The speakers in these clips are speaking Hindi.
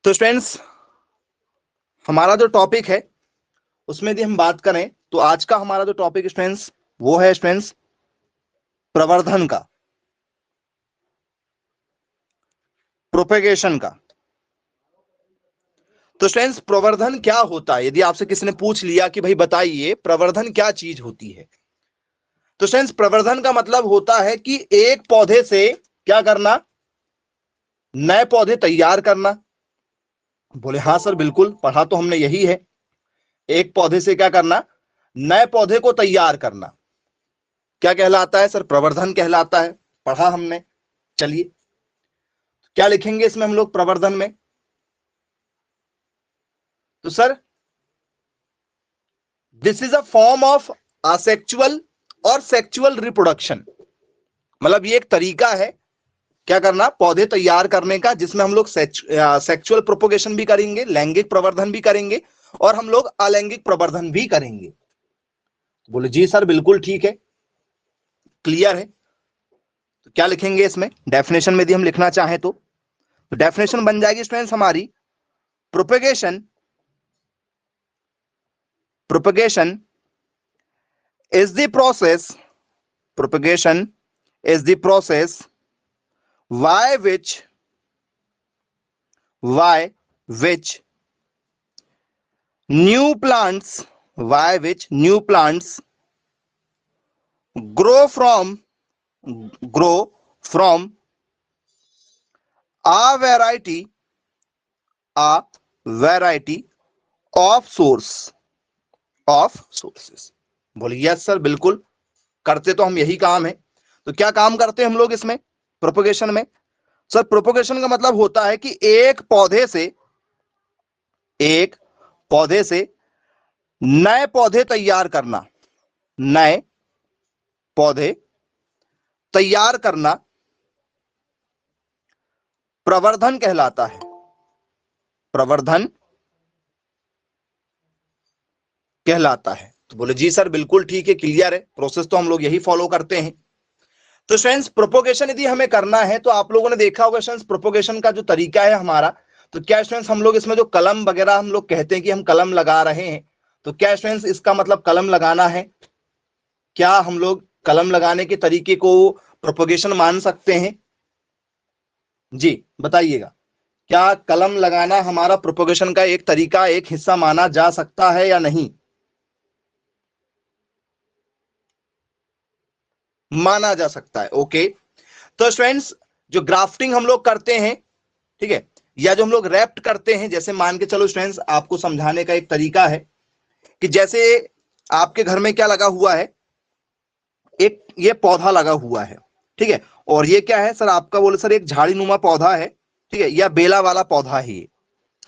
तो स्टूडेंट्स, हमारा जो टॉपिक है उसमें यदि हम बात करें तो आज का हमारा जो टॉपिक स्टूडेंट्स वो है स्टूडेंट्स प्रवर्धन का, प्रोपेगेशन का। तो स्टूडेंट्स, प्रवर्धन क्या होता है? यदि आपसे किसी ने पूछ लिया कि भाई बताइए प्रवर्धन क्या चीज होती है, तो स्टूडेंट्स प्रवर्धन का मतलब होता है कि एक पौधे से क्या करना, नए पौधे तैयार करना। बोले हाँ सर बिल्कुल, पढ़ा तो हमने यही है, एक पौधे से क्या करना, नए पौधे को तैयार करना। क्या कहलाता है सर? प्रवर्धन कहलाता है, पढ़ा हमने। चलिए, क्या लिखेंगे इसमें हम लोग प्रवर्धन में? तो sir, this is a form of asexual और सेक्सुअल रिप्रोडक्शन। मतलब ये एक तरीका है क्या करना, पौधे तैयार करने का, जिसमें हम लोग सेक्सुअल प्रोपोगेशन भी करेंगे, लैंगिक प्रवर्धन भी करेंगे, और हम लोग अलैंगिक प्रवर्धन भी करेंगे। बोले जी सर बिल्कुल ठीक है, क्लियर है। तो क्या लिखेंगे इसमें डेफिनेशन में? यदि हम लिखना चाहें तो डेफिनेशन बन जाएगी स्टूडेंट्स हमारी, propagation propagation is the process propagation is the process by which new plants new plants grow from a variety of sources। बोलिए यस सर बिल्कुल, करते तो हम यही काम है। तो क्या काम करते हैं हम लोग इसमें प्रोपोगेशन में? सर प्रोपोगेशन का मतलब होता है कि एक पौधे से नए पौधे तैयार करना, नए पौधे तैयार करना प्रवर्धन कहलाता है। प्रवर्धन कहलाता है। तो बोले जी सर बिल्कुल ठीक है, क्लियर है, प्रोसेस तो हम लोग यही फॉलो करते हैं। तो स्टूडेंट्स, प्रोपोगेशन यदि हमें करना है तो आप लोगों ने देखा होगा स्टूडेंट्स, प्रोपोगेशन का जो तरीका है हमारा, तो क्या स्टूडेंट्स हम लोग इसमें जो कलम वगैरह हम लोग कहते हैं कि हम कलम लगा रहे हैं, तो क्या स्टूडेंट्स इसका मतलब कलम लगाना है? क्या हम लोग कलम लगाने के तरीके को प्रोपोगेशन मान सकते हैं? जी बताइएगा, क्या कलम लगाना हमारा प्रोपोगेशन का एक तरीका, एक हिस्सा माना जा सकता है या नहीं? माना जा सकता है। ओके। तो स्टूडेंट्स, जो ग्राफ्टिंग हम लोग करते हैं, ठीक है, या जो हम लोग रैप्ट करते हैं, जैसे मान के चलो स्टूडेंट्स, आपको समझाने का एक तरीका है कि जैसे आपके घर में क्या लगा हुआ है, एक ये पौधा लगा हुआ है, ठीक है, और ये क्या है सर आपका? बोले सर एक झाड़ी नुमा पौधा है, ठीक है, या बेला वाला पौधा है ये,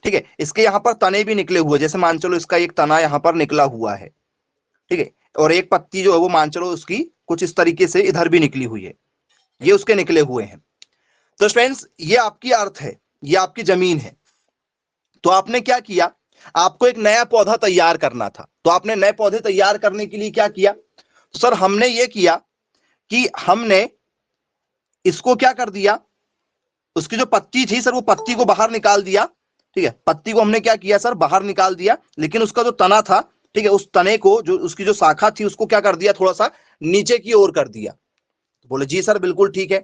ठीक है, इसके यहाँ पर तने भी निकले हुए, जैसे मान चलो इसका एक तना यहाँ पर निकला हुआ है, ठीक है, और एक पत्ती जो है वो मान चलो उसकी कुछ इस तरीके से इधर भी निकली हुई है, ये उसके निकले हुए हैं। तो फ्रेंड्स, ये आपकी अर्थ है, ये आपकी जमीन है। तो आपने क्या किया, आपको एक नया पौधा तैयार करना था, तो आपने नए पौधे तैयार करने के लिए क्या किया? तो सर हमने ये किया कि हमने इसको क्या कर दिया, उसकी जो पत्ती थी सर वो पत्ती को बाहर निकाल दिया, ठीक है, पत्ती को हमने क्या किया सर, बाहर निकाल दिया, लेकिन उसका जो तना था, ठीक है, उस तने को, जो उसकी जो शाखा थी उसको क्या कर दिया, थोड़ा सा नीचे की ओर कर दिया। बोले जी सर बिल्कुल ठीक है।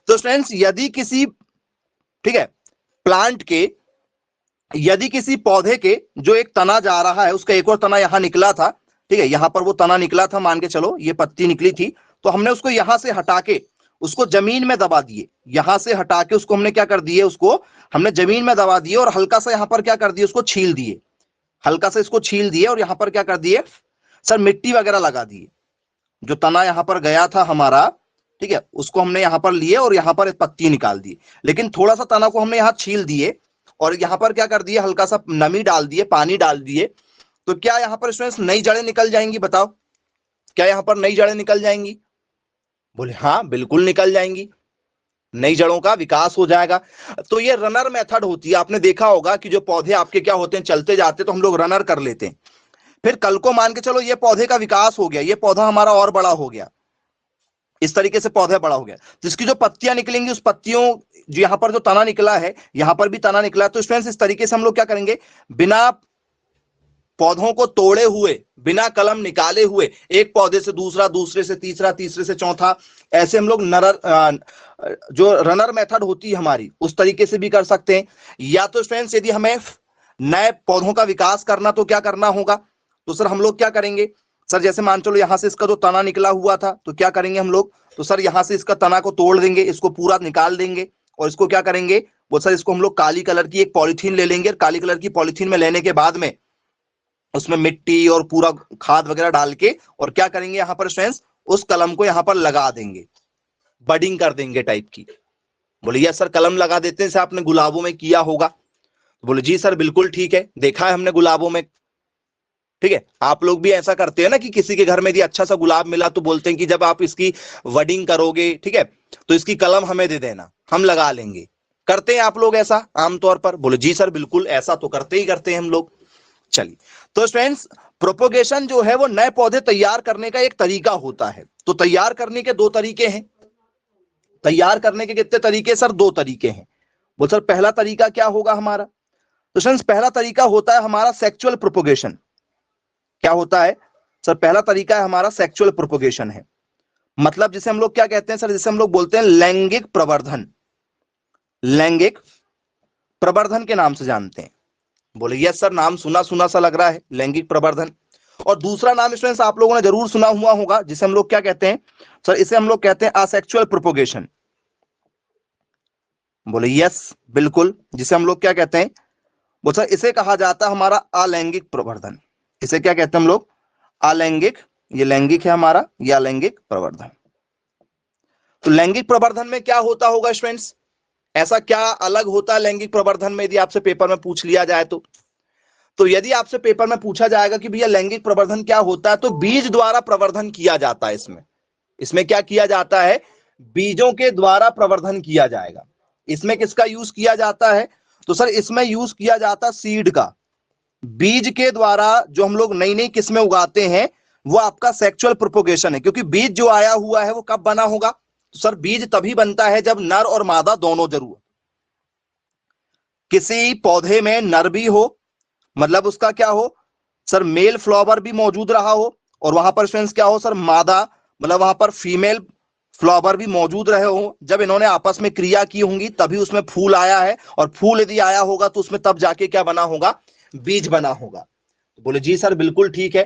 तो स्टूडेंट्स, यदि किसी, ठीक है, प्लांट के, यदि किसी पौधे के जो एक तना जा रहा है, उसका एक और तना यहां निकला था, ठीक है, यहां पर वो तना निकला था, मान के चलो ये पत्ती निकली थी, तो हमने उसको यहां से हटा के उसको जमीन में दबा दिए, यहां से हटा के उसको हमने क्या कर दिए, उसको हमने जमीन में दबा दिए, और हल्का सा यहां पर क्या कर दिए, उसको छील दिए, हल्का सा इसको छील दिए, और यहां पर क्या कर दिए सर, मिट्टी वगैरह लगा दिए। जो तना यहां पर गया था हमारा, ठीक है, उसको हमने यहां पर लिए और यहां पर पत्ती निकाल दी, लेकिन थोड़ा सा तना को हमने यहां छील दिए, और यहां पर क्या कर दिए, हल्का सा नमी डाल दिए, पानी डाल दिए। तो क्या यहां पर स्टूडेंट्स नई जड़ें निकल जाएंगी? बताओ, क्या यहां पर नई जड़ें निकल जाएंगी? बोले हाँ बिल्कुल निकल जाएंगी, नई जड़ों का विकास हो जाएगा। तो ये रनर मेथड होती है। आपने देखा होगा कि जो पौधे आपके क्या होते हैं, चलते जाते तो हम लोग रनर कर लेते हैं, फिर कल को मान के चलो ये पौधे का विकास हो गया, ये पौधा हमारा और बड़ा हो गया, इस तरीके से पौधा बड़ा हो गया, जिसकी जो पत्तियां निकलेंगी उस पत्तियों जो यहाँ पर जो तना निकला है, यहां पर भी तना निकला। तो स्टूडेंट्स इस तरीके से हम लोग क्या करेंगे, बिना पौधों को तोड़े हुए, बिना कलम निकाले हुए, एक पौधे से दूसरा, दूसरे से तीसरा, तीसरे से चौथा, ऐसे हम लोग जो रनर मेथड होती है हमारी, उस तरीके से भी कर सकते हैं। या तो स्टूडेंट्स यदि हमें नए पौधों का विकास करना तो क्या करना होगा, तो सर हम लोग क्या करेंगे, सर जैसे मान चलो यहां से इसका जो तना निकला हुआ था, तो क्या करेंगे हम लोग, तो सर यहां से इसका तना को तोड़ देंगे, इसको पूरा निकाल देंगे, और इसको क्या करेंगे, वो सर इसको हम लोग काली कलर की एक पॉलिथीन ले लेंगे, और काली कलर की पॉलिथीन में लेने के बाद में उसमें मिट्टी और पूरा खाद वगैरह डाल के, और क्या करेंगे यहां पर स्टूडेंट्स, उस कलम को यहां पर लगा देंगे, बडिंग कर देंगे टाइप की। बोले यस सर, कलम लगा देते हैं, आपने गुलाबों में किया होगा। बोले जी सर बिल्कुल ठीक है, देखा है हमने गुलाबों में। ठीक है, आप लोग भी ऐसा करते हैं ना कि किसी के घर में यदि अच्छा सा गुलाब मिला तो बोलते हैं कि जब आप इसकी वडिंग करोगे, ठीक है, तो इसकी कलम हमें दे देना, हम लगा लेंगे। करते हैं आप लोग ऐसा आमतौर पर? बोले जी सर बिल्कुल, ऐसा तो करते ही करते हैं हम लोग। चलिए, तो स्टूडेंट्स प्रोपोगेशन जो है वो नए पौधे तैयार करने का एक तरीका होता है। तो तैयार करने के दो तरीके हैं। तैयार करने के कितने तरीके सर? दो तरीके हैं। बोल सर पहला तरीका क्या होगा हमारा? तो स्टूडेंट्स पहला तरीका होता है हमारा सेक्सुअल प्रोपोगेशन। क्या होता है सर? पहला तरीका है हमारा सेक्सुअल प्रोपोगेशन है। मतलब जिसे हम लोग क्या कहते हैं सर? जिसे हम लोग बोलते हैं लैंगिक प्रवर्धन। लैंगिक प्रवर्धन के नाम से जानते हैं। बोले यस सर, नाम सुना सुना सा लग रहा है, लैंगिक प्रवर्धन। और दूसरा नाम स्टूडेंट्स आप लोगों ने जरूर सुना हुआ होगा, जिसे हम लोग क्या कहते हैं सर? इसे हम लोग कहते हैं असेक्सुअल प्रोपोगेशन। बोले यस बिल्कुल, जिसे हम लोग क्या कहते हैं? बोल सर इसे कहा जाता है हमारा अलैंगिक प्रवर्धन। इसे क्या कहते हैं हम लोग? अलैंगिक। ये लैंगिक है हमारा, ये अलैंगिक प्रवर्धन। तो लैंगिक प्रवर्धन में क्या होता होगा स्टूडेंट्स? ऐसा क्या अलग होता है लैंगिक प्रवर्धन में, यदि आपसे पेपर में पूछ लिया जाए तो यदि आपसे पेपर में पूछा जाएगा कि भैया लैंगिक प्रवर्धन क्या होता है, तो बीज द्वारा प्रवर्धन किया जाता है। इसमें क्या किया जाता है? बीजों के द्वारा प्रवर्धन किया जाएगा। इसमें किसका यूज किया जाता है? तो सर इसमें यूज किया जाता सीड का। बीज के द्वारा जो हम लोग नई नई किस्में उगाते हैं वो आपका सेक्सुअल प्रोपोगेशन है। क्योंकि बीज जो आया हुआ है वो कब बना होगा? तो सर बीज तभी बनता है जब नर और मादा दोनों जरूर, किसी पौधे में नर भी हो, मतलब उसका क्या हो सर, मेल फ्लावर भी मौजूद रहा हो, और वहां पर स्टूडेंट्स क्या हो सर, मादा, मतलब वहां पर फीमेल फ्लावर भी मौजूद रहे हो। जब इन्होंने आपस में क्रिया की होंगी तभी उसमें फूल आया है, और फूल यदि आया होगा तो उसमें तब जाके क्या बना होगा? बीज बना होगा। तो बोले जी सर बिल्कुल ठीक है,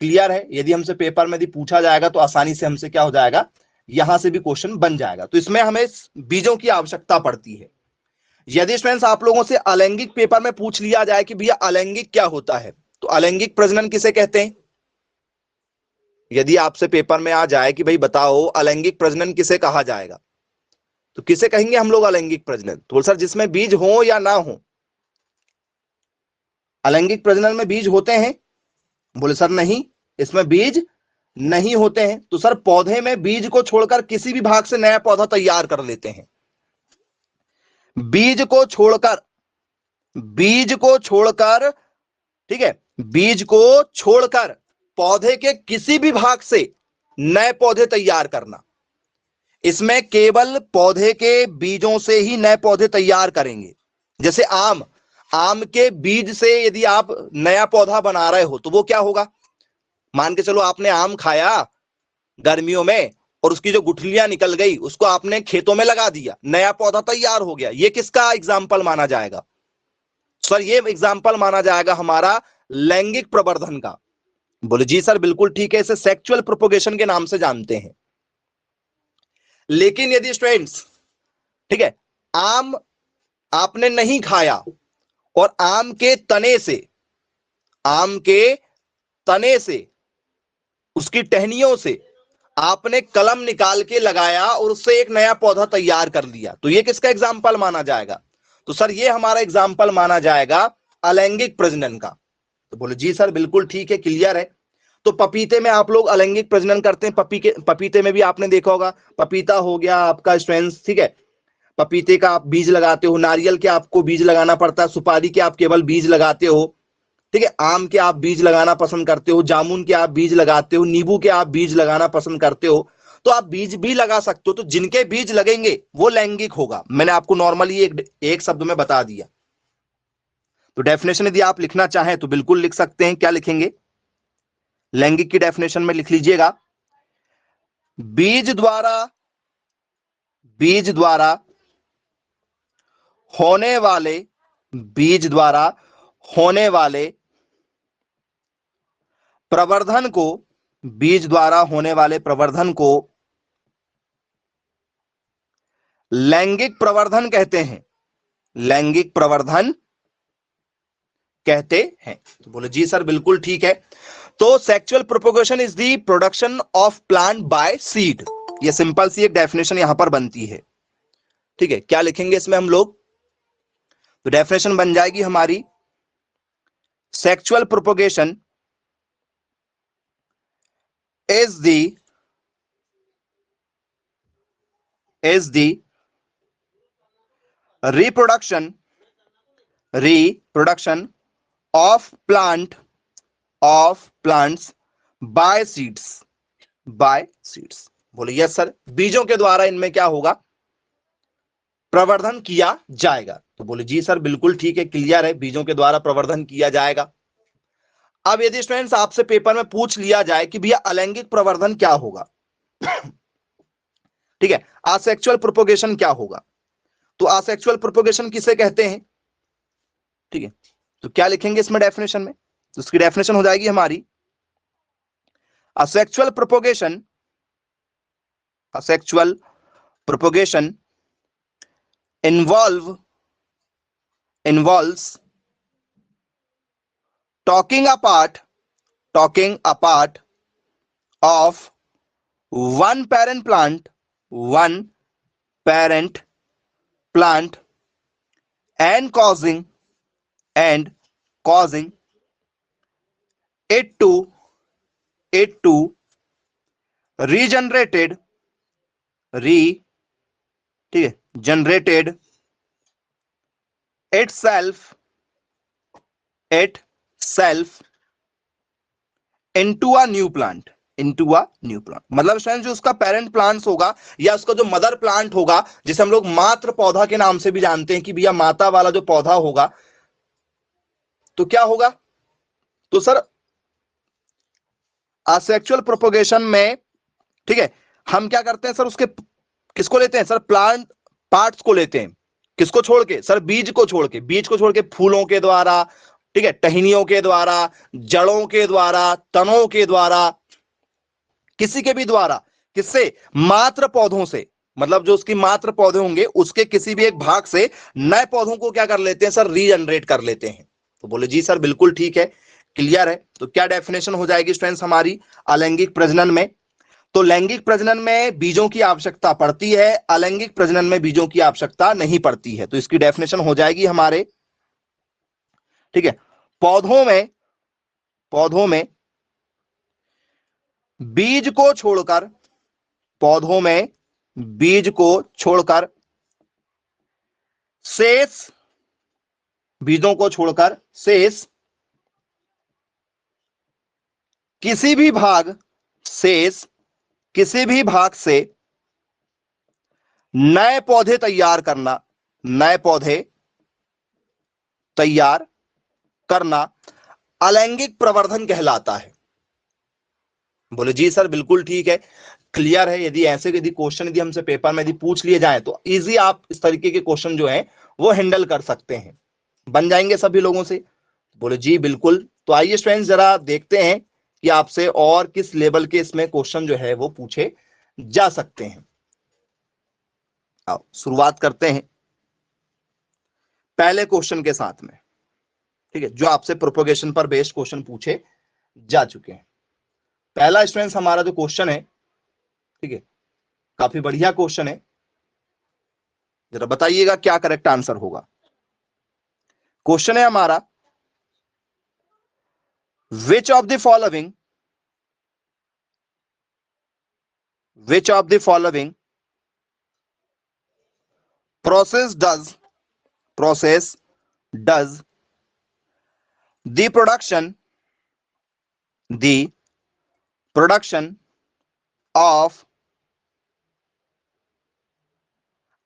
क्लियर है। यदि हमसे पेपर में यदि पूछा जाएगा तो आसानी से हमसे क्या हो जाएगा, यहां से भी क्वेश्चन बन जाएगा। तो इसमें हमें बीजों की आवश्यकता पड़ती है। यदि स्टूडेंट्स आप लोगों से अलैंगिक पेपर में पूछ लिया जाए कि भैया अलैंगिक क्या होता है, तो अलैंगिक प्रजनन किसे कहते हैं? यदि आपसे पेपर में आ जाए कि भाई बताओ अलैंगिक प्रजनन किसे कहा जाएगा, तो किसे कहेंगे हम लोग अलैंगिक प्रजनन? तो सर जिसमें बीज हो या ना हो। अलैंगिक प्रजनन में बीज होते हैं? बोले सर नहीं, इसमें बीज नहीं होते हैं। तो सर पौधे में बीज को छोड़कर किसी भी भाग से नया पौधा तैयार कर लेते हैं। बीज को छोड़कर, ठीक है, बीज को छोड़कर पौधे के किसी भी भाग से नए पौधे तैयार करना, इसमें केवल पौधे के बीजों से ही नए पौधे तैयार करेंगे। जैसे आम के बीज से यदि आप नया पौधा बना रहे हो तो वो क्या होगा? मान के चलो आपने आम खाया गर्मियों में और उसकी जो गुठलियां निकल गई उसको आपने खेतों में लगा दिया, नया पौधा तैयार हो गया। ये किसका एग्जाम्पल माना जाएगा सर? ये एग्जाम्पल माना जाएगा हमारा लैंगिक प्रवर्धन का। बोले जी सर बिल्कुल ठीक है, इसे सेक्सुअल प्रोपोगेशन के नाम से जानते हैं। लेकिन यदि स्टूडेंट्स, ठीक है, आम आपने नहीं खाया और आम के तने से उसकी टहनियों से आपने कलम निकाल के लगाया और उससे एक नया पौधा तैयार कर लिया, तो ये किसका एग्जाम्पल माना जाएगा? तो सर ये हमारा एग्जाम्पल माना जाएगा अलैंगिक प्रजनन का। तो बोले जी सर बिल्कुल ठीक है, क्लियर है। तो पपीते में आप लोग अलैंगिक प्रजनन करते हैं। पपीते में भी आपने देखा होगा, पपीता हो गया आपका स्ट्रेंथ, ठीक है, पपीते का आप बीज लगाते हो, नारियल के आपको बीज लगाना पड़ता है, सुपारी के आप केवल बीज लगाते हो, ठीक है, आम के आप बीज लगाना पसंद करते हो, जामुन के आप बीज लगाते हो, नींबू के आप बीज लगाना पसंद करते हो। तो आप बीज भी लगा सकते हो। तो जिनके बीज लगेंगे वो लैंगिक होगा। मैंने आपको नॉर्मली एक शब्द में बता दिया। तो डेफिनेशन यदि आप लिखना चाहें तो बिल्कुल लिख सकते हैं। क्या लिखेंगे? लैंगिक की डेफिनेशन में लिख लीजिएगा, बीज द्वारा होने वाले, बीज द्वारा होने वाले प्रवर्धन को, बीज द्वारा होने वाले प्रवर्धन को लैंगिक प्रवर्धन कहते हैं, लैंगिक प्रवर्धन कहते हैं। तो बोले जी सर बिल्कुल ठीक है। तो sexual propagation is the production of plant by seed. ये सिंपल सी एक डेफिनेशन यहां पर बनती है। ठीक है, क्या लिखेंगे इसमें हम लोग? तो डेफिनेशन बन जाएगी हमारी, sexual propagation is the reproduction of plants by seeds, बोले यस सर, बीजों के द्वारा इनमें क्या होगा? प्रवर्धन किया जाएगा। तो बोले जी सर बिल्कुल ठीक है, क्लियर है, बीजों के द्वारा प्रवर्धन किया जाएगा। अब यदि स्टूडेंट्स आपसे पेपर में पूछ लिया जाए कि भैया अलैंगिक प्रवर्धन क्या होगा, ठीक है, असेक्सुअल प्रोपोगेशन क्या होगा, तो असेक्सुअल प्रोपोगेशन किसे कहते हैं? ठीक है, तो क्या लिखेंगे इसमें डेफिनेशन में? तो इसकी डेफिनेशन हो जाएगी हमारी, asexual propagation involves talking apart of one parent plant and causing it to regenerated itself into a new plant, मतलब स्टूडेंट जो उसका पेरेंट प्लांट्स होगा या उसका जो मदर प्लांट होगा, जिसे हम लोग मात्र पौधा के नाम से भी जानते हैं कि भैया माता वाला जो पौधा होगा, तो क्या होगा? तो सर असेक्सुअल प्रोपोगेशन में, ठीक है, हम क्या करते हैं सर, उसके किसको लेते हैं सर? प्लांट पार्ट्स को लेते हैं। किसको छोड़ के सर? बीज को छोड़ के फूलों के द्वारा, ठीक है, टहनियों के द्वारा, जड़ों के द्वारा, तनों के द्वारा, किसी के भी द्वारा, किससे? मात्र पौधों से, मतलब जो उसकी मात्र पौधे होंगे उसके किसी भी एक भाग से नए पौधों को क्या कर लेते हैं सर? रीजनरेट कर लेते हैं। तो बोले जी सर बिल्कुल ठीक है, क्लियर है। तो क्या डेफिनेशन हो जाएगी स्टूडेंट्स हमारी अलैंगिक प्रजनन में? तो लैंगिक प्रजनन में बीजों की आवश्यकता पड़ती है, अलैंगिक प्रजनन में बीजों की आवश्यकता नहीं पड़ती है। तो इसकी डेफिनेशन हो जाएगी हमारे, ठीक है, पौधों में बीज को छोड़कर शेष, बीजों को छोड़कर शेष किसी भी भाग से नए पौधे तैयार करना अलैंगिक प्रवर्धन कहलाता है। बोले जी सर बिल्कुल ठीक है, क्लियर है। यदि क्वेश्चन यदि हमसे पेपर में यदि पूछ लिए जाए तो इजी आप इस तरीके के क्वेश्चन जो है वो हैंडल कर सकते हैं, बन जाएंगे सभी लोगों से। बोले जी बिल्कुल। तो आइए स्टूडेंट्स जरा देखते हैं कि आपसे और किस लेवल के इसमें क्वेश्चन जो है वो पूछे जा सकते हैं। आओ शुरुआत करते हैं पहले क्वेश्चन के साथ में, ठीक है, जो आपसे प्रोपोगेशन पर बेस्ड क्वेश्चन पूछे जा चुके हैं। पहला स्टूडेंट्स हमारा जो क्वेश्चन है, ठीक है, काफी बढ़िया क्वेश्चन है, जरा बताइएगा क्या करेक्ट आंसर होगा। क्वेश्चन है हमारा, which of the following process does the production of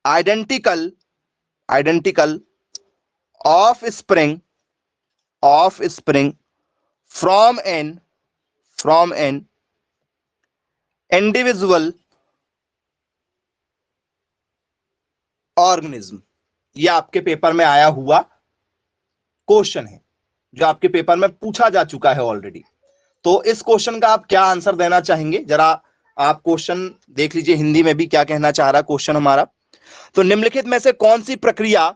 identical of spring from an individual organism. यह आपके पेपर में आया हुआ क्वेश्चन है, जो आपके पेपर में पूछा जा चुका है ऑलरेडी। तो इस क्वेश्चन का आप क्या आंसर देना चाहेंगे, जरा आप क्वेश्चन देख लीजिए हिंदी में भी क्या कहना चाह रहा है क्वेश्चन हमारा। तो निम्नलिखित में से कौन सी प्रक्रिया,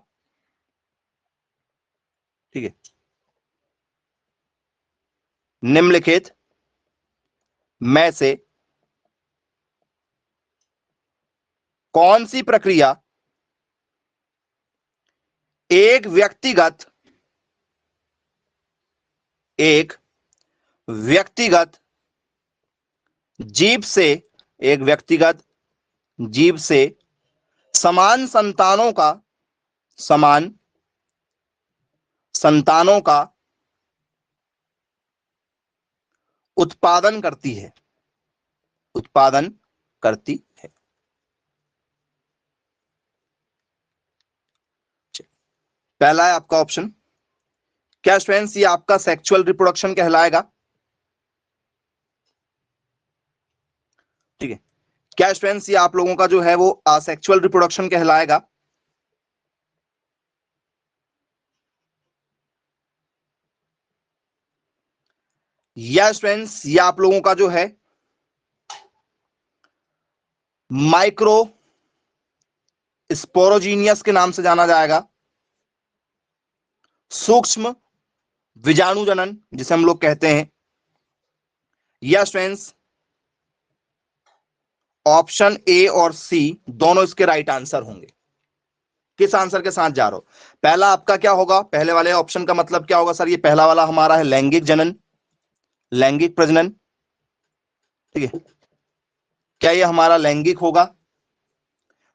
ठीक है, निम्नलिखित में से कौन सी प्रक्रिया एक व्यक्तिगत जीव से समान संतानों का उत्पादन करती है। पहला है आपका ऑप्शन, क्या स्टूडेंट्स ये आपका सेक्सुअल रिप्रोडक्शन कहलाएगा? ठीक है, क्या स्टूडेंट्स ये आप लोगों का जो है वो सेक्सुअल रिप्रोडक्शन कहलाएगा? या स्टूडेंट्स ये आप लोगों का जो है माइक्रो स्पोरोजीनियस के नाम से जाना जाएगा, सूक्ष्म विजाणु जनन जिसे हम लोग कहते हैं? या स्टूडेंट्स ऑप्शन ए और सी दोनों इसके राइट आंसर होंगे? किस आंसर के साथ जा रहे हो? पहला आपका क्या होगा, पहले वाले ऑप्शन का मतलब क्या होगा? सर ये पहला वाला हमारा है लैंगिक जनन, लैंगिक प्रजनन, ठीक है, क्या ये हमारा लैंगिक होगा?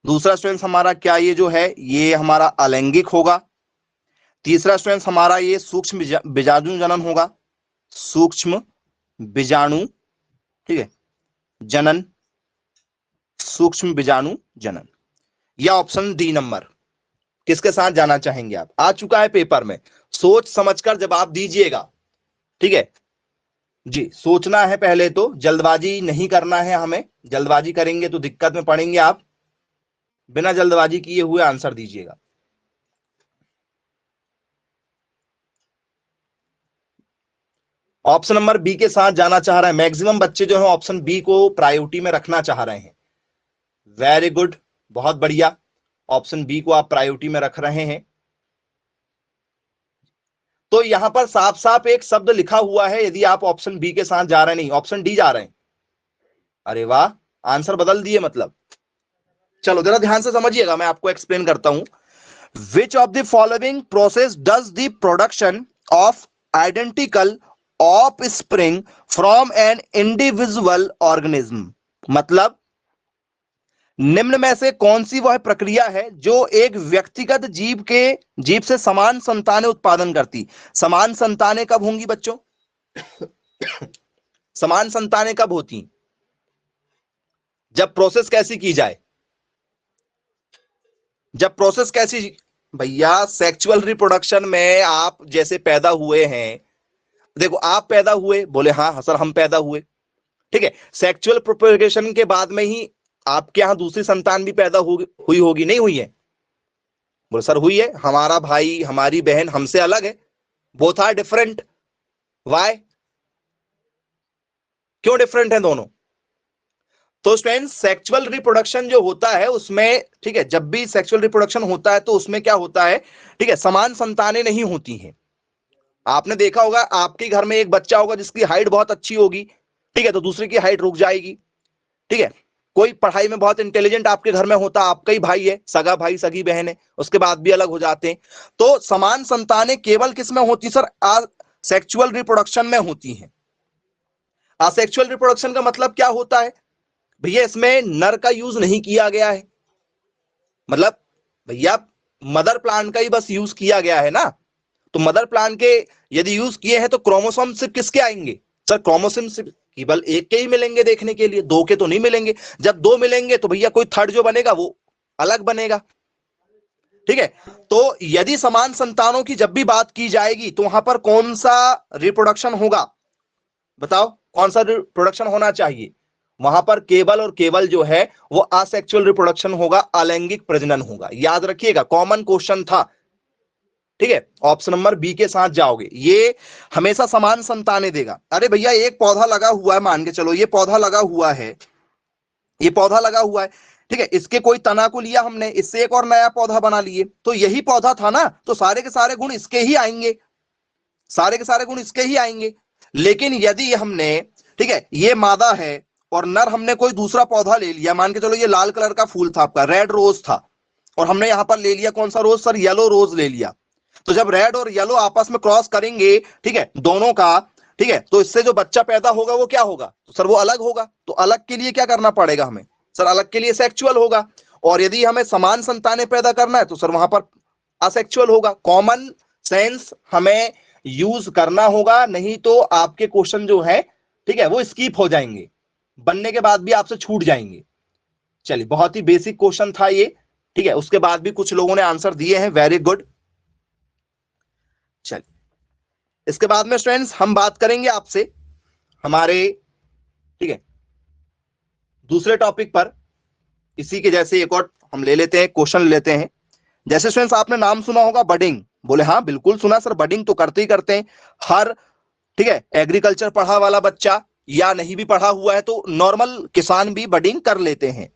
दूसरा स्टूडेंट्स हमारा क्या ये जो है ये हमारा अलैंगिक होगा? तीसरा स्टूडेंट्स हमारा ये सूक्ष्म बीजाणु जनन होगा, सूक्ष्म बीजाणु, ठीक है, जनन, सूक्ष्म बीजाणु जनन। या ऑप्शन डी नंबर, किसके साथ जाना चाहेंगे आप? आ चुका है पेपर में, सोच समझकर जवाब दीजिएगा, ठीक है जी। सोचना है पहले, तो जल्दबाजी नहीं करना है हमें, जल्दबाजी करेंगे तो दिक्कत में पड़ेंगे आप। बिना जल्दबाजी किए हुए आंसर दीजिएगा। ऑप्शन नंबर बी के साथ जाना चाह रहा है, मैक्सिमम बच्चे जो है ऑप्शन बी को प्रायोरिटी में रखना चाह रहे हैं। वेरी गुड, बहुत बढ़िया, ऑप्शन बी को आप प्रायोरिटी में रख रहे हैं। तो यहां पर साफ साफ एक शब्द लिखा हुआ है, यदि आप ऑप्शन बी के साथ जा रहे हैं, नहीं ऑप्शन डी जा रहे हैं, अरे वाह, आंसर बदल दिए मतलब। चलो जरा ध्यान से समझिएगा, मैं आपको एक्सप्लेन करता हूं। विच of the following process does the production of identical of spring from an individual organism? मतलब निम्न में से कौन सी वह प्रक्रिया है जो एक व्यक्तिगत जीव से समान संतानें उत्पादन करती? समान संतानें कब होंगी बच्चों? समान संतानें कब होती? जब प्रोसेस कैसी की जाए? जब प्रोसेस कैसी? भैया सेक्सुअल रिप्रोडक्शन में आप जैसे पैदा हुए हैं, देखो आप पैदा हुए, बोले हाँ सर हम पैदा हुए, ठीक है, सेक्सुअल प्रोपेगेशन के बाद में ही आपके यहां दूसरी संतान भी पैदा हुई होगी, नहीं हुई है? बोले सर हुई है, हमारा भाई हमारी बहन हमसे अलग है, बोथ आर डिफरेंट। वाई? क्यों डिफरेंट है दोनों? तो स्टूडेंट्स सेक्सुअल रिप्रोडक्शन जो होता है उसमें, ठीक है, जब भी सेक्सुअल रिप्रोडक्शन होता है तो उसमें क्या होता है, ठीक है, समान संतानें नहीं होती हैं। आपने देखा होगा आपके घर में एक बच्चा होगा जिसकी हाइट बहुत अच्छी होगी, ठीक है, तो दूसरे की हाइट रुक जाएगी, ठीक है। कोई पढ़ाई में बहुत इंटेलिजेंट आपके घर में होता, आपका ही भाई है, सगा भाई सगी बहन है, उसके बाद भी अलग हो जाते हैं। तो समान संतानें केवल किस में होती सर? सेक्सुअल रिप्रोडक्शन में होती हैं। असेक्सुअल रिप्रोडक्शन का मतलब क्या होता है भैया? इसमें नर का यूज नहीं किया गया है, मतलब भैया मदर प्लांट का ही बस यूज किया गया है ना। तो मदर प्लांट के यदि यूज किए हैं तो क्रोमोसोम सिर्फ किसके आएंगे सर? क्रोमोसोम सिर्फ केवल एक के ही मिलेंगे देखने के लिए, दो के तो नहीं मिलेंगे। जब दो मिलेंगे तो भैया कोई थर्ड जो बनेगा वो अलग बनेगा। ठीक है, तो यदि समान संतानों की जब भी बात की जाएगी तो वहां पर कौन सा रिप्रोडक्शन होगा, बताओ कौन सा रिप्रोडक्शन होना चाहिए? वहां पर केवल और केवल जो है वो असेक्सुअल रिप्रोडक्शन होगा, अलैंगिक प्रजनन होगा। याद रखिएगा, कॉमन क्वेश्चन था। ठीक है, ऑप्शन नंबर बी के साथ जाओगे, ये हमेशा समान संतानें देगा। अरे भैया एक पौधा लगा हुआ है, मान के चलो ये पौधा लगा हुआ है, ये पौधा लगा हुआ है, ठीक है, इसके कोई तना को लिया हमने, इससे एक और नया पौधा बना लिए, तो यही पौधा था ना, तो सारे के सारे गुण इसके ही आएंगे, सारे के सारे गुण इसके ही आएंगे। लेकिन यदि हमने, ठीक है, ये मादा है और नर हमने कोई दूसरा पौधा ले लिया, मान के चलो ये लाल कलर का फूल था आपका, रेड रोज था, और हमने यहां पर ले लिया कौन सा रोज सर, येलो रोज ले लिया। तो जब रेड और येलो आपस में क्रॉस करेंगे, ठीक है, दोनों का, ठीक है, तो इससे जो बच्चा पैदा होगा वो क्या होगा, तो सर वो अलग होगा। तो अलग के लिए क्या करना पड़ेगा हमें, सर अलग के लिए सेक्सुअल होगा। और यदि हमें समान संतानें पैदा करना है तो सर वहां पर असेक्सुअल होगा। कॉमन सेंस हमें यूज करना होगा, नहीं तो आपके क्वेश्चन जो है, ठीक है, वो स्किप हो जाएंगे, बनने के बाद भी आपसे छूट जाएंगे। चलिए, बहुत ही बेसिक क्वेश्चन था ये, ठीक है, उसके बाद भी कुछ लोगों ने आंसर दिए हैं, वेरी गुड। चलिए, इसके बाद में स्टूडेंट्स हम बात करेंगे आपसे हमारे, ठीक है, दूसरे टॉपिक पर। इसी के जैसे एक और हम ले लेते हैं, क्वेश्चन लेते हैं। जैसे स्टूडेंट्स आपने नाम सुना होगा बडिंग, बोले हाँ बिल्कुल सुना सर, बडिंग तो करते ही करते हैं हर, ठीक है, एग्रीकल्चर पढ़ा वाला बच्चा या नहीं भी पढ़ा हुआ है तो नॉर्मल किसान भी बडिंग कर लेते हैं।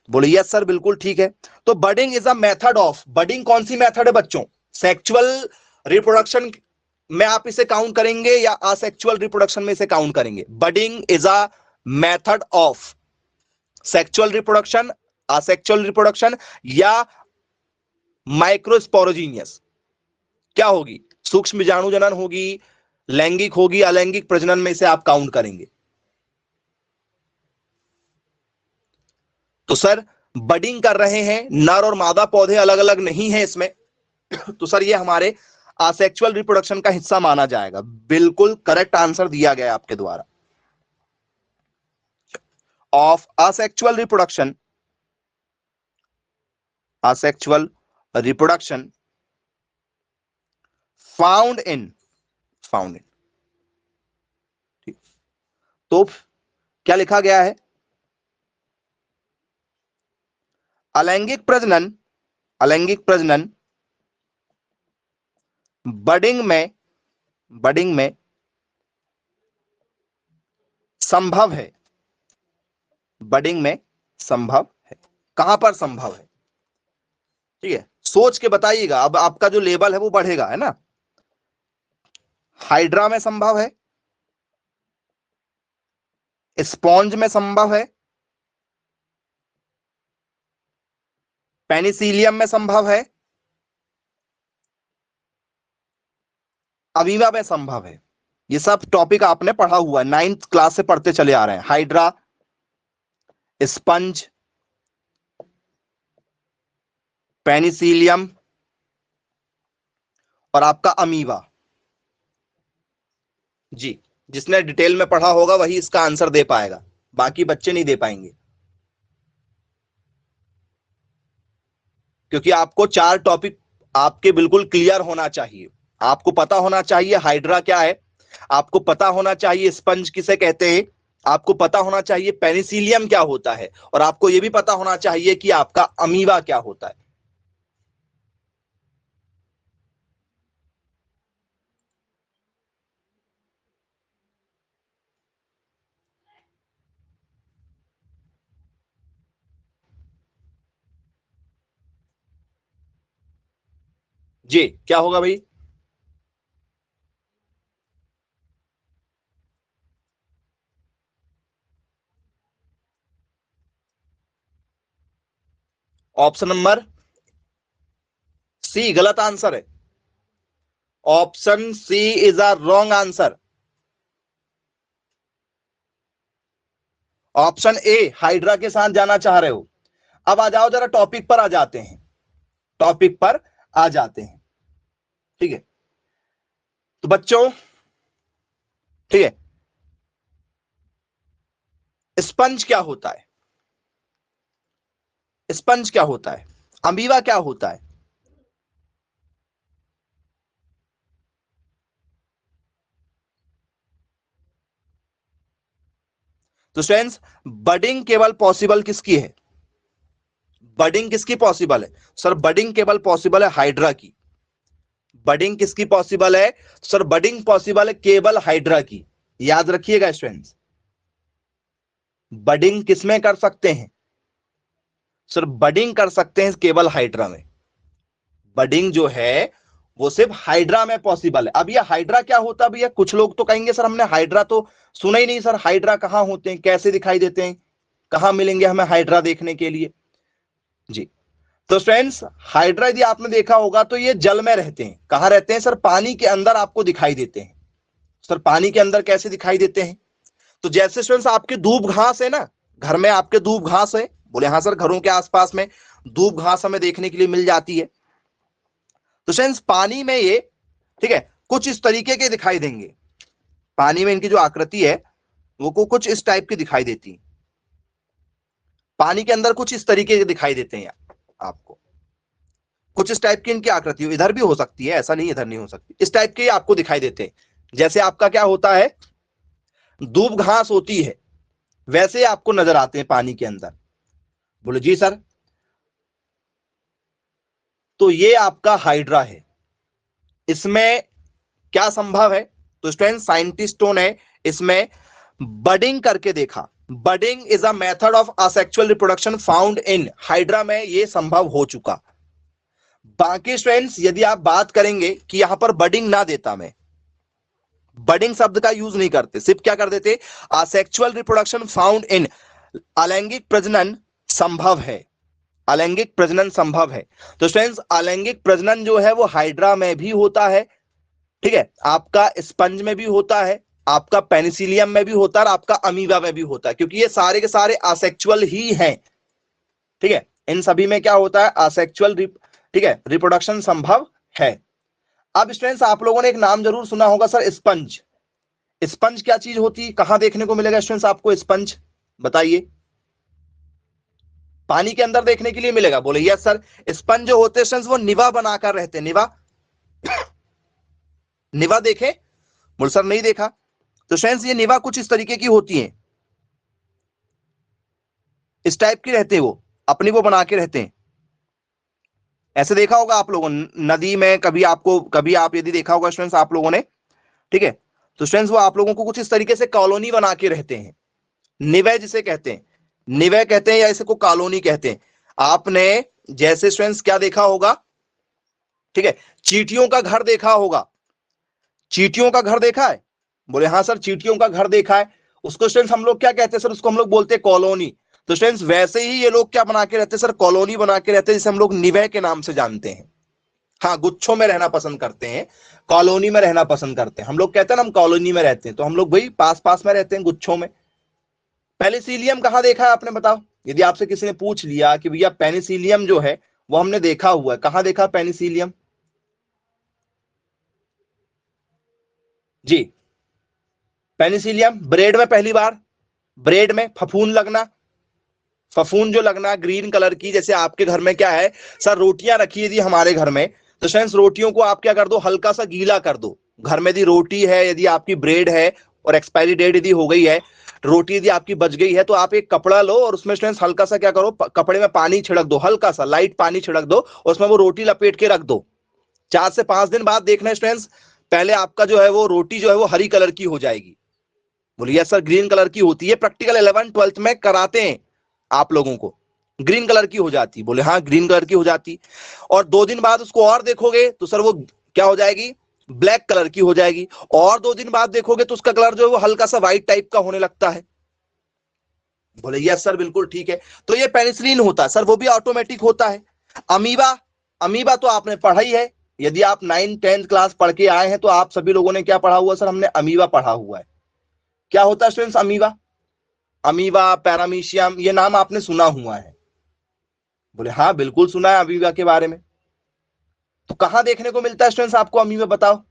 बोले यस सर बिल्कुल ठीक है। तो budding is a method of, budding कौन सी मेथड है बच्चों, सेक्सुअल रिप्रोडक्शन में आप इसे काउंट करेंगे या असेक्सुअल रिप्रोडक्शन में इसे काउंट करेंगे? Budding is a method of sexual reproduction, asexual reproduction या माइक्रोस्पोरोजीनियस, क्या होगी, सूक्ष्म बीजाणु जनन होगी, लैंगिक होगी, अलैंगिक प्रजनन में इसे आप काउंट करेंगे? तो सर बडिंग कर रहे हैं, नर और मादा पौधे अलग अलग नहीं है इसमें, तो सर ये हमारे असेक्सुअल रिप्रोडक्शन का हिस्सा माना जाएगा। बिल्कुल करेक्ट आंसर दिया गया आपके द्वारा। Of asexual reproduction, asexual reproduction found in, found in, ठीक। तो क्या लिखा गया है, अलैंगिक प्रजनन, अलैंगिक प्रजनन बडिंग में, बडिंग में संभव है, बडिंग में संभव है। कहां पर संभव है, ठीक है, सोच के बताइएगा, अब आपका जो लेवल है वो बढ़ेगा, है ना। हाइड्रा में संभव है, स्पॉन्ज में संभव है, पेनिसिलियम में संभव है, अमीबा में संभव है। ये सब टॉपिक आपने पढ़ा हुआ है, 9th क्लास से पढ़ते चले आ रहे हैं। हाइड्रा, स्पंज, पेनिसिलियम और आपका अमीबा। जी, जिसने डिटेल में पढ़ा होगा वही इसका आंसर दे पाएगा, बाकी बच्चे नहीं दे पाएंगे, क्योंकि आपको 4 टॉपिक आपके बिल्कुल क्लियर होना चाहिए। आपको पता होना चाहिए हाइड्रा क्या है, आपको पता होना चाहिए स्पंज किसे कहते हैं, आपको पता होना चाहिए पेनिसिलियम क्या होता है, और आपको यह भी पता होना चाहिए कि आपका अमीबा क्या होता है। जी, क्या होगा भाई? ऑप्शन नंबर सी गलत आंसर है। Option C is a wrong answer. Option A Hydra के साथ जाना चाह रहे हो। अब आ जाओ जरा टॉपिक पर आ जाते हैं, टॉपिक पर आ जाते हैं, ठीक है। तो बच्चों, ठीक है, स्पंज क्या होता है? स्पंज क्या होता है, अमीबा क्या होता है? तो स्टूडेंट्स, बडिंग केवल पॉसिबल किसकी है? बडिंग किसकी पॉसिबल है? सर बडिंग केवल पॉसिबल है हाइड्रा की। बडिंग किसकी पॉसिबल है? सर बडिंग पॉसिबल है केवल हाइड्रा की। याद रखिएगा स्टूडेंट्स, बडिंग किसमें कर सकते हैं? सर बडिंग कर सकते हैं केवल हाइड्रा में। बडिंग जो है वो सिर्फ हाइड्रा में पॉसिबल है। अब ये हाइड्रा क्या होता है भैया? कुछ लोग तो कहेंगे सर हमने हाइड्रा तो सुना ही नहीं, सर हाइड्रा कहां होते हैं, कैसे दिखाई देते हैं, कहां मिलेंगे हमें हाइड्रा देखने के लिए? जी, तो फ्रेंड्स हाइड्रा यदि आपने देखा होगा तो ये जल में रहते हैं। कहां रहते हैं? सर पानी के अंदर आपको दिखाई देते हैं। सर पानी के अंदर कैसे दिखाई देते हैं? तो जैसे स्टूडेंट्स आपके दूब घास है ना, घर में आपके दूब घास है, बोले हाँ सर घरों के आसपास में दूब घास हमें देखने के लिए मिल जाती है। तो स्टूडेंट्स पानी में ये, ठीक है, कुछ इस तरीके के दिखाई देंगे। पानी में इनकी जो आकृति है वो को कुछ इस टाइप की दिखाई देती है। पानी के अंदर कुछ इस तरीके के दिखाई देते हैं आपको, कुछ इस टाइप की इनकी आकृति, इधर भी हो सकती है, ऐसा नहीं इधर नहीं हो सकती, इस टाइप के आपको दिखाई देते हैं। जैसे आपका क्या होता है, दूब घास होती है, वैसे आपको नजर आते हैं पानी के अंदर। बोलो जी सर। तो ये आपका हाइड्रा है। इसमें क्या संभव है? तो स्टूडेंट साइंटिस्टों ने इसमें बडिंग करके देखा। Budding is a method of asexual reproduction found in hydra में ये संभव हो चुका। बाकी स्टूडेंट्स यदि आप बात करेंगे कि यहां पर बडिंग ना देता मैं, बडिंग शब्द का यूज नहीं करते, सिर्फ क्या कर देते, असेक्सुअल रिप्रोडक्शन फाउंड इन, अलैंगिक प्रजनन संभव है, अलैंगिक प्रजनन संभव है। तो स्टूडेंट्स अलैंगिक प्रजनन जो है वो हाइड्रा में भी होता है, ठीक है, आपका स्पंज में भी होता है, आपका पेनिसिलियम में भी होता है और आपका अमीबा में भी होता है, क्योंकि ये सारे के सारे असेक्सुअल ही हैं। ठीक है, इन सभी में क्या होता है, असेक्सुअल, ठीक है, रिप्रोडक्शन संभव है। अब स्टूडेंट्स आप लोगों ने एक नाम जरूर सुना होगा सर, स्पंज। स्पंज क्या चीज होती है, कहां देखने को मिलेगा स्टूडेंट्स आपको स्पंज, बताइए? पानी के अंदर देखने के लिए मिलेगा, बोले यस सर। स्पंज जो होते हैं स्टूडेंट्स वो निवा बनाकर रहते हैं, निवा, निवा देखे? बोले सर नहीं देखा। तो स्टूडेंट्स ये निवा कुछ इस तरीके की होती है, इस टाइप की रहते हैं, वो अपनी वो बना के रहते हैं। ऐसे देखा होगा आप लोगों ने नदी में, कभी आपको, कभी आप यदि देखा होगा स्टूडेंट्स आप लोगों ने, ठीक है, तो स्टूडेंट्स वो आप लोगों को कुछ इस तरीके से कॉलोनी बना के रहते हैं, निवय जिसे कहते हैं, निवय कहते हैं या इसे को कॉलोनी कहते हैं। आपने जैसे स्टूडेंट्स क्या देखा होगा, ठीक है, चींटियों का घर देखा होगा, चींटियों का घर देखा है? बोले हाँ सर चींटियों का घर देखा है। उसको स्टूडेंट्स हम लोग क्या कहते हैं सर, उसको हम लोग बोलते हैं कॉलोनी। तो स्टूडेंट्स वैसे ही ये लोग क्या बना के रहते हैं सर, कॉलोनी बना के रहते हैं, जिसे हम लोग निवय के नाम से जानते हैं। हाँ, गुच्छों में रहना पसंद करते हैं, कॉलोनी में रहना पसंद करते हैं। हम लोग कहते हैं ना हम कॉलोनी में रहते हैं, तो हम लोग वही पास पास में रहते हैं, गुच्छों में। पेनिसिलियम कहां देखा है आपने, बताओ? यदि आपसे किसी ने पूछ लिया कि भैया पेनिसिलियम जो है वो हमने देखा हुआ है, कहां देखा पेनिसिलियम? जी, पेनिसिलियम ब्रेड में पहली बार, ब्रेड में फफूंद लगना, फफूंद जो लगना ग्रीन कलर की, जैसे आपके घर में क्या है सर, रोटियां रखी है, यदि हमारे घर में, तो फ्रेंड्स रोटियों को आप क्या कर दो, हल्का सा गीला कर दो। घर में यदि रोटी है, यदि आपकी ब्रेड है और एक्सपायरी डेट यदि हो गई है, रोटी यदि आपकी बच गई है, तो आप एक कपड़ा लो और उसमें स्टूडेंट्स हल्का सा क्या करो, कपड़े में पानी छिड़क दो, हल्का सा लाइट पानी छिड़क दो और उसमें वो रोटी लपेट के रख दो। 4 से 5 दिन बाद देखना स्टूडेंट्स, पहले आपका जो है वो रोटी जो है वो हरी कलर की हो जाएगी। बोलिए सर ग्रीन कलर की होती है, प्रैक्टिकल 11th 12th में कराते हैं आप लोगों को, ग्रीन कलर की हो जाती। बोले हाँ ग्रीन कलर की हो जाती। और 2 दिन बाद उसको और देखोगे तो सर वो क्या हो जाएगी, ब्लैक कलर की हो जाएगी। और 2 दिन बाद देखोगे तो उसका कलर जो है वो हल्का सा व्हाइट टाइप का होने लगता है। बोले यस सर बिल्कुल ठीक है। तो ये पेनिसिलिन होता है सर, वो भी ऑटोमेटिक होता है। अमीबा, अमीबा तो आपने पढ़ा ही है, यदि आप 9th 10th क्लास पढ़ के आए हैं तो आप सभी लोगों ने क्या पढ़ा हुआ सर, हमने अमीबा पढ़ा हुआ है। क्या होता है स्टूडेंट्स अमीबा? अमीबा, पैरामीशियम, ये नाम आपने सुना हुआ है? बोले हाँ बिल्कुल सुना है अमीबा के बारे में। तो कहां देखने को मिलता है स्टूडेंट्स आपको अमीबा, बताओ?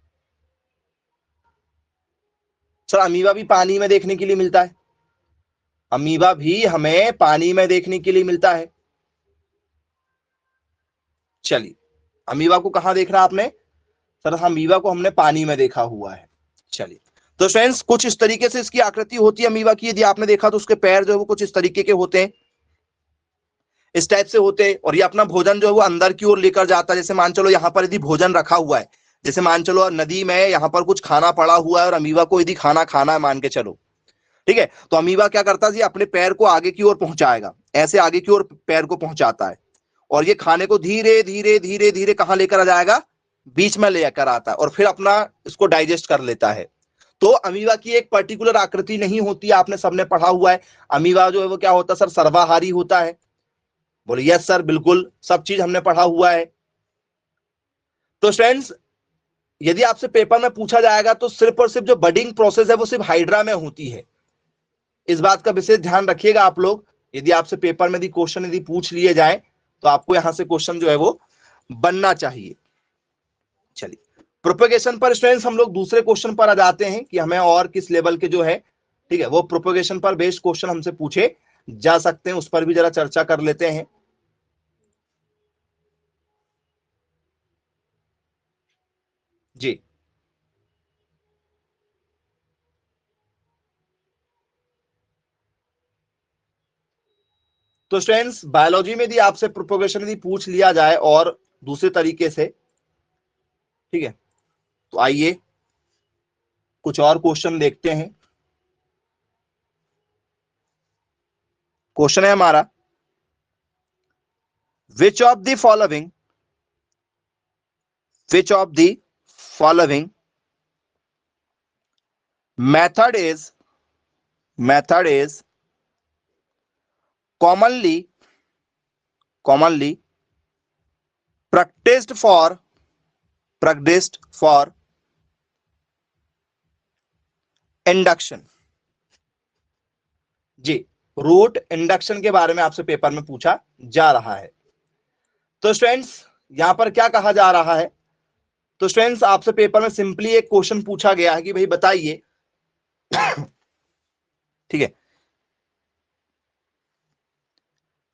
सर अमीबा भी पानी में देखने के लिए मिलता है, अमीबा भी हमें पानी में देखने के लिए मिलता है। चलिए, अमीबा को कहां देख रहा आपने? सर अमीबा को हमने पानी में देखा हुआ है। चलिए, तो फ्रेंड्स कुछ इस तरीके से इसकी आकृति होती है अमीबा की। यदि आपने देखा तो उसके पैर जो है वो कुछ इस तरीके के होते हैं, इस टाइप से होते हैं, और ये अपना भोजन जो है वो अंदर की ओर लेकर जाता है। जैसे मान चलो यहाँ पर यदि भोजन रखा हुआ है, जैसे मान चलो नदी में यहाँ पर कुछ खाना पड़ा हुआ है और अमीबा को यदि खाना खाना है मान के चलो, ठीक है, तो अमीबा क्या करता है, अपने पैर को आगे की ओर पहुंचाएगा, ऐसे आगे की ओर पैर को पहुंचाता है, और ये खाने को धीरे धीरे धीरे धीरे कहां लेकर आ जाएगा? बीच में लेकर आता है, और फिर अपना इसको डाइजेस्ट कर लेता है। तो अमीबा की एक पर्टिकुलर आकृति नहीं होती, आपने सबने पढ़ा हुआ है। अमीबा जो है वो क्या होता है सर? सर्वाहारी होता है। बोले यस सर, बिल्कुल, सब चीज हमने पढ़ा हुआ है। तो फ्रेंड्स यदि आपसे पेपर में पूछा जाएगा तो सिर्फ और सिर्फ जो बडिंग प्रोसेस है वो सिर्फ हाइड्रा में होती है। इस बात का विशेष ध्यान रखिएगा आप लोग। यदि आपसे पेपर में यदि क्वेश्चन यदि पूछ लिए जाए तो आपको यहां से क्वेश्चन जो है वो बनना चाहिए। चलिए, प्रोपेगेशन पर स्टूडेंट्स हम लोग दूसरे क्वेश्चन पर आ जाते हैं कि हमें और किस लेवल के जो है, ठीक है, वो प्रोपेगेशन पर बेस्ड क्वेश्चन हमसे पूछे जा सकते हैं, उस पर भी जरा चर्चा कर लेते हैं। जी, तो स्टूडेंट्स बायोलॉजी में यदि आपसे प्रोपेगेशन यदि पूछ लिया जाए और दूसरे तरीके से, ठीक है, तो आइए कुछ और क्वेश्चन देखते हैं। क्वेश्चन है हमारा, which of the following which of the following method is commonly practiced for induction? जी, रूट इंडक्शन के बारे में आपसे पेपर में पूछा जा रहा है। तो स्टूडेंट्स यहां पर क्या कहा जा रहा है? तो स्टूडेंट्स आपसे पेपर में सिंपली एक क्वेश्चन पूछा गया है कि भाई बताइए, ठीक है,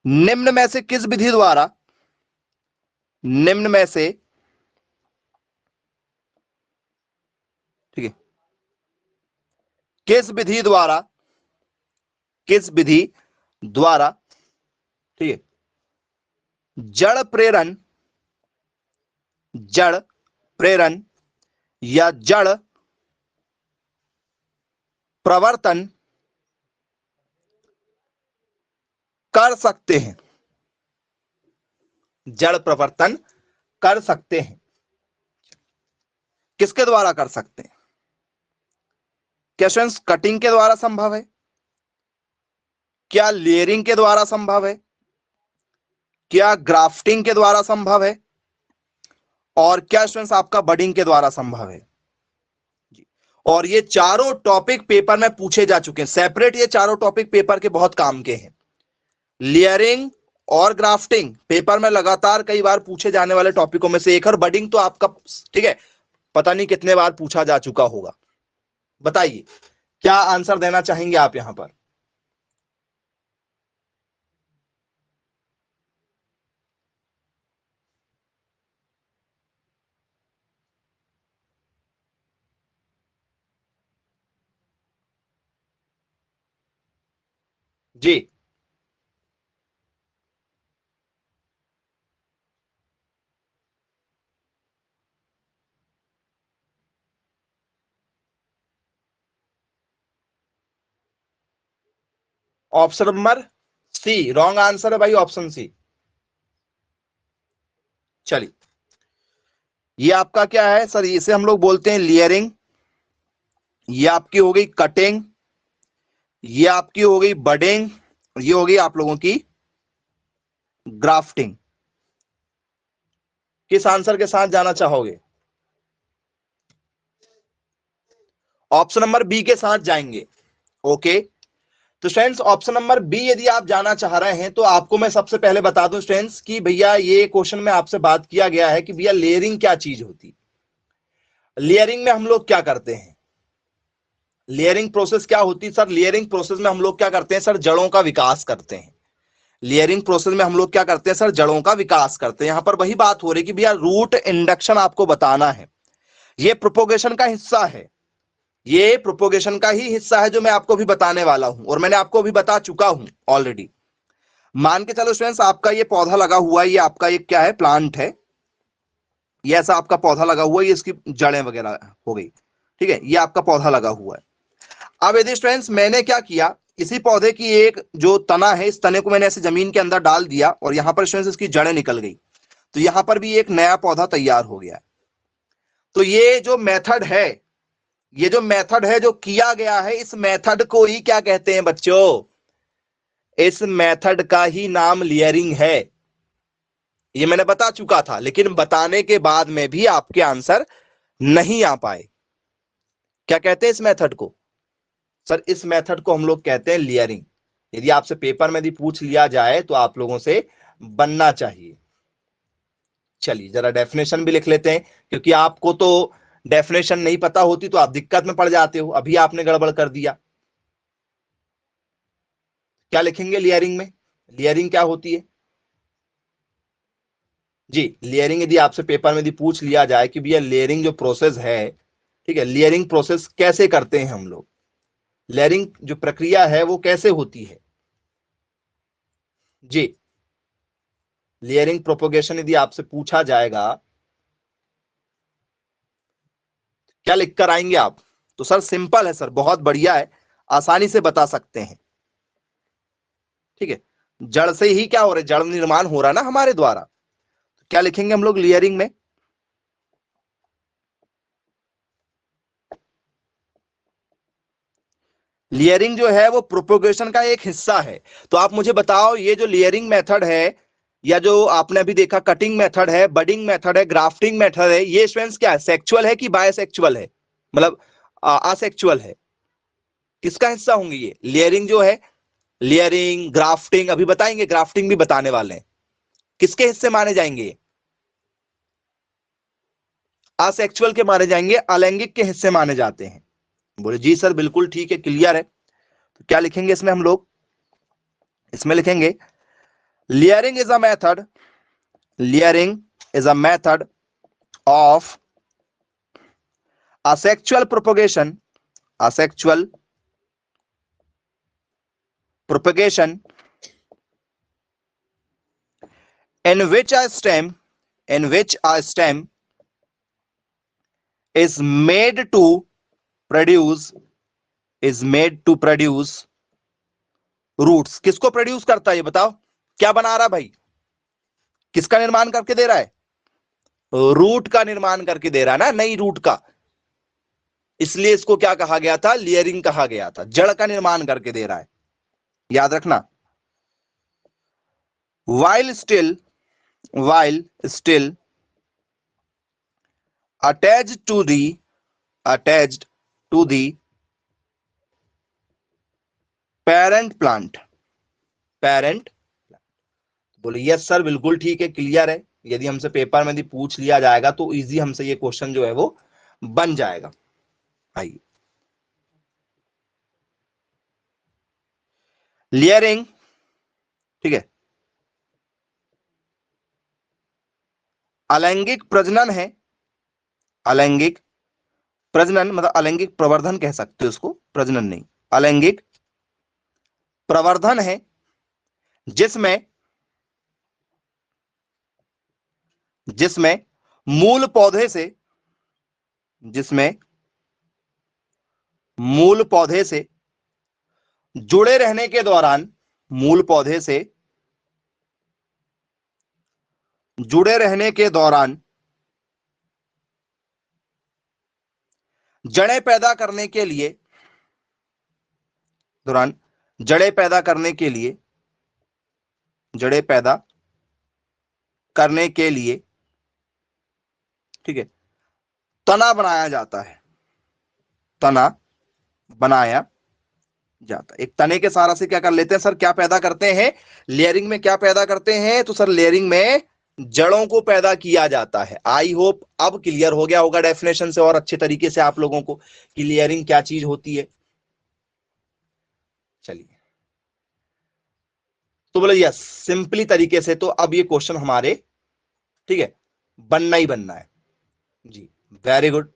निम्न में से किस विधि द्वारा, निम्न में से, ठीक है, किस विधि द्वारा, ठीक है, जड़ प्रेरण या जड़ प्रवर्तन कर सकते हैं? जड़ प्रवर्तन कर सकते हैं, किसके द्वारा कर सकते हैं? क्या स्टूडेंट्स कटिंग के द्वारा संभव है? क्या लेयरिंग के द्वारा संभव है? क्या ग्राफ्टिंग के द्वारा संभव है? और क्या स्टूडेंट्स आपका बडिंग के द्वारा संभव है? और ये चारों टॉपिक पेपर में पूछे जा चुके हैं सेपरेट। ये चारों टॉपिक पेपर के बहुत काम के हैं। लेयरिंग और ग्राफ्टिंग पेपर में लगातार कई बार पूछे जाने वाले टॉपिकों में से एक, और बडिंग तो आपका, ठीक है, पता नहीं कितने बार पूछा जा चुका होगा। बताइए क्या आंसर देना चाहेंगे आप यहां पर? जी, option number C wrong answer है भाई, ऑप्शन सी। चलिए, ये आपका क्या है सर? इसे हम लोग बोलते हैं लेयरिंग, ये आपकी हो गई कटिंग, ये आपकी हो गई बडिंग, ये हो गई आप लोगों की ग्राफ्टिंग। किस आंसर के साथ जाना चाहोगे? ऑप्शन नंबर बी के साथ जाएंगे। ओके, तो स्टूडेंट्स ऑप्शन नंबर बी यदि आप जाना चाह रहे हैं तो आपको मैं सबसे पहले बता दूं स्टूडेंट्स कि भैया ये क्वेश्चन में आपसे बात किया गया है कि भैया लेयरिंग क्या चीज होती? लेयरिंग में हम लोग क्या करते हैं? लेयरिंग प्रोसेस क्या होती है सर? लेयरिंग प्रोसेस में हम लोग क्या करते हैं सर? जड़ों का विकास करते हैं। लेयरिंग प्रोसेस में हम लोग क्या करते हैं सर, जड़ों का विकास करते हैं। यहां पर वही बात हो रही कि भैया रूट इंडक्शन आपको बताना है, ये प्रोपोगेशन का हिस्सा है, ये प्रोपोगेशन का ही हिस्सा है जो मैं आपको भी बताने वाला हूं, और मैंने आपको भी बता चुका हूं ऑलरेडी। मान के चलो स्टूडेंट्स, आपका ये पौधा लगा हुआ है, ये आपका ये क्या है, प्लांट है, ये ऐसा आपका पौधा लगा हुआ है, ये इसकी जड़ें वगैरह हो गई, ठीक है, ये आपका पौधा लगा हुआ है। अब यदि स्टूडेंट्स मैंने क्या किया, इसी पौधे की एक जो तना है, इस तने को मैंने ऐसे जमीन के अंदर डाल दिया, और यहां पर स्टूडेंट्स इसकी जड़ें निकल गई, तो यहां पर भी एक नया पौधा तैयार हो गया। तो ये जो मेथड है, ये जो मेथड है जो किया गया है, इस मेथड को ही क्या कहते हैं बच्चों, इस मेथड का ही नाम लेयरिंग है। ये मैंने बता चुका था, लेकिन बताने के बाद में भी आपके आंसर नहीं आ पाए। क्या कहते हैं इस मेथड को सर, इस मेथड को हम लोग कहते हैं लेयरिंग। यदि आपसे पेपर में यदि पूछ लिया जाए तो आप लोगों से बनना चाहिए। चलिए जरा डेफिनेशन भी लिख लेते हैं, क्योंकि आपको तो डेफिनेशन नहीं पता होती तो आप दिक्कत में पड़ जाते हो, अभी आपने गड़बड़ कर दिया। क्या लिखेंगे लेयरिंग में, लेयरिंग क्या होती है जी। लेयरिंग यदि आपसे पेपर में यदि पूछ लिया जाए कि भैया लेयरिंग जो प्रोसेस है, ठीक है, लेयरिंग प्रोसेस कैसे करते हैं हम लोग, लेयरिंग जो प्रक्रिया है वो कैसे होती है जी, लेयरिंग प्रोपोगेशन यदि आपसे पूछा जाएगा, क्या लिख कर आएंगे आप, तो सर सिंपल है सर, बहुत बढ़िया है, आसानी से बता सकते हैं, ठीक है। जड़ से ही क्या हो रहा है, जड़ निर्माण हो रहा है ना हमारे द्वारा, तो क्या लिखेंगे हम लोग लेयरिंग में, लेयरिंग जो है वो प्रोपोगेशन का एक हिस्सा है। तो आप मुझे बताओ, ये जो लेयरिंग मेथड है, या जो आपने अभी देखा कटिंग मेथड है, बडिंग मेथड है, ग्राफ्टिंग मेथड है, ये स्टूडेंट्स क्या है, सेक्सुअल है कि बायसेक्सुअल है, मतलब असेक्सुअल है, किसका हिस्सा होंगे ये लेयरिंग जो है, लेयरिंग ग्राफ्टिंग अभी बताएंगे, ग्राफ्टिंग भी बताने वाले हैं, किसके हिस्से माने जाएंगे, असेक्सुअल के माने जाएंगे, अलैंगिक के हिस्से माने जाते हैं। बोले जी सर बिल्कुल ठीक है, क्लियर है। तो क्या लिखेंगे इसमें हम लोग, इसमें लिखेंगे layering is a method, layering is a method of asexual propagation, asexual propagation in which a stem, in which a stem is made to produce, is made to produce roots। किसको प्रोड्यूस करता है ये बताओ, क्या बना रहा भाई, किसका निर्माण करके दे रहा है, रूट का निर्माण करके दे रहा है ना, नई रूट का, इसलिए इसको क्या कहा गया था, लेयरिंग कहा गया था, जड़ का निर्माण करके दे रहा है, याद रखना। while still, while still attached to the, attached to the parent plant, parent, बोले यस सर बिल्कुल ठीक है, क्लियर है। यदि हमसे पेपर में यदि पूछ लिया जाएगा तो इजी हमसे ये क्वेश्चन जो है वो बन जाएगा। आइए लेयरिंग, ठीक है, अलैंगिक प्रजनन है, अलैंगिक प्रजनन मतलब अलैंगिक प्रवर्धन कह सकते हो उसको, प्रजनन नहीं, अलैंगिक प्रवर्धन है, जिसमें, जिसमें मूल पौधे से, जिसमें मूल पौधे से जुड़े रहने के दौरान, मूल पौधे से जुड़े रहने के दौरान जड़ें पैदा करने के लिए, दौरान जड़ें पैदा करने के लिए, जड़ें पैदा करने के लिए, ठीक है, तना बनाया जाता है, तना बनाया जाता है। एक तने के सहारा से क्या कर लेते हैं सर, क्या पैदा करते हैं, लेयरिंग में क्या पैदा करते हैं, तो सर लेयरिंग में जड़ों को पैदा किया जाता है। आई होप अब क्लियर हो गया होगा डेफिनेशन से और अच्छे तरीके से आप लोगों को कि लेयरिंग क्या चीज होती है। चलिए तो बोले यस, सिंपली तरीके से तो अब ये क्वेश्चन हमारे, ठीक है, बनना ही बनना है जी। Very good.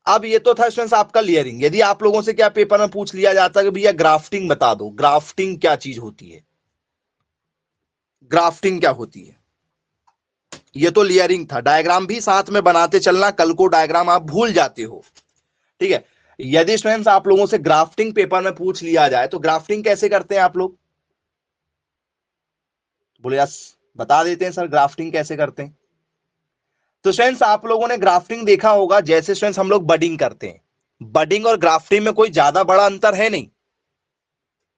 अब ये तो था स्टूडेंट्स आपका लेयरिंग। यदि आप लोगों से क्या पेपर में पूछ लिया जाता है कि भैया ग्राफ्टिंग बता दो, ग्राफ्टिंग क्या चीज होती है, ग्राफ्टिंग क्या होती है, ये तो लेयरिंग था। डायग्राम भी साथ में बनाते चलना, कल को डायग्राम आप भूल जाते हो, ठीक है। यदि स्टूडेंट्स आप लोगों से ग्राफ्टिंग पेपर में पूछ लिया जाए तो ग्राफ्टिंग कैसे करते हैं आप लोग, बोले यस, बता देते हैं सर ग्राफ्टिंग कैसे करते हैं। तो स्टूडेंट्स आप लोगों ने ग्राफ्टिंग देखा होगा, जैसे स्टूडेंट्स हम लोग बडिंग करते हैं, बडिंग और ग्राफ्टिंग में कोई ज्यादा बड़ा अंतर है नहीं,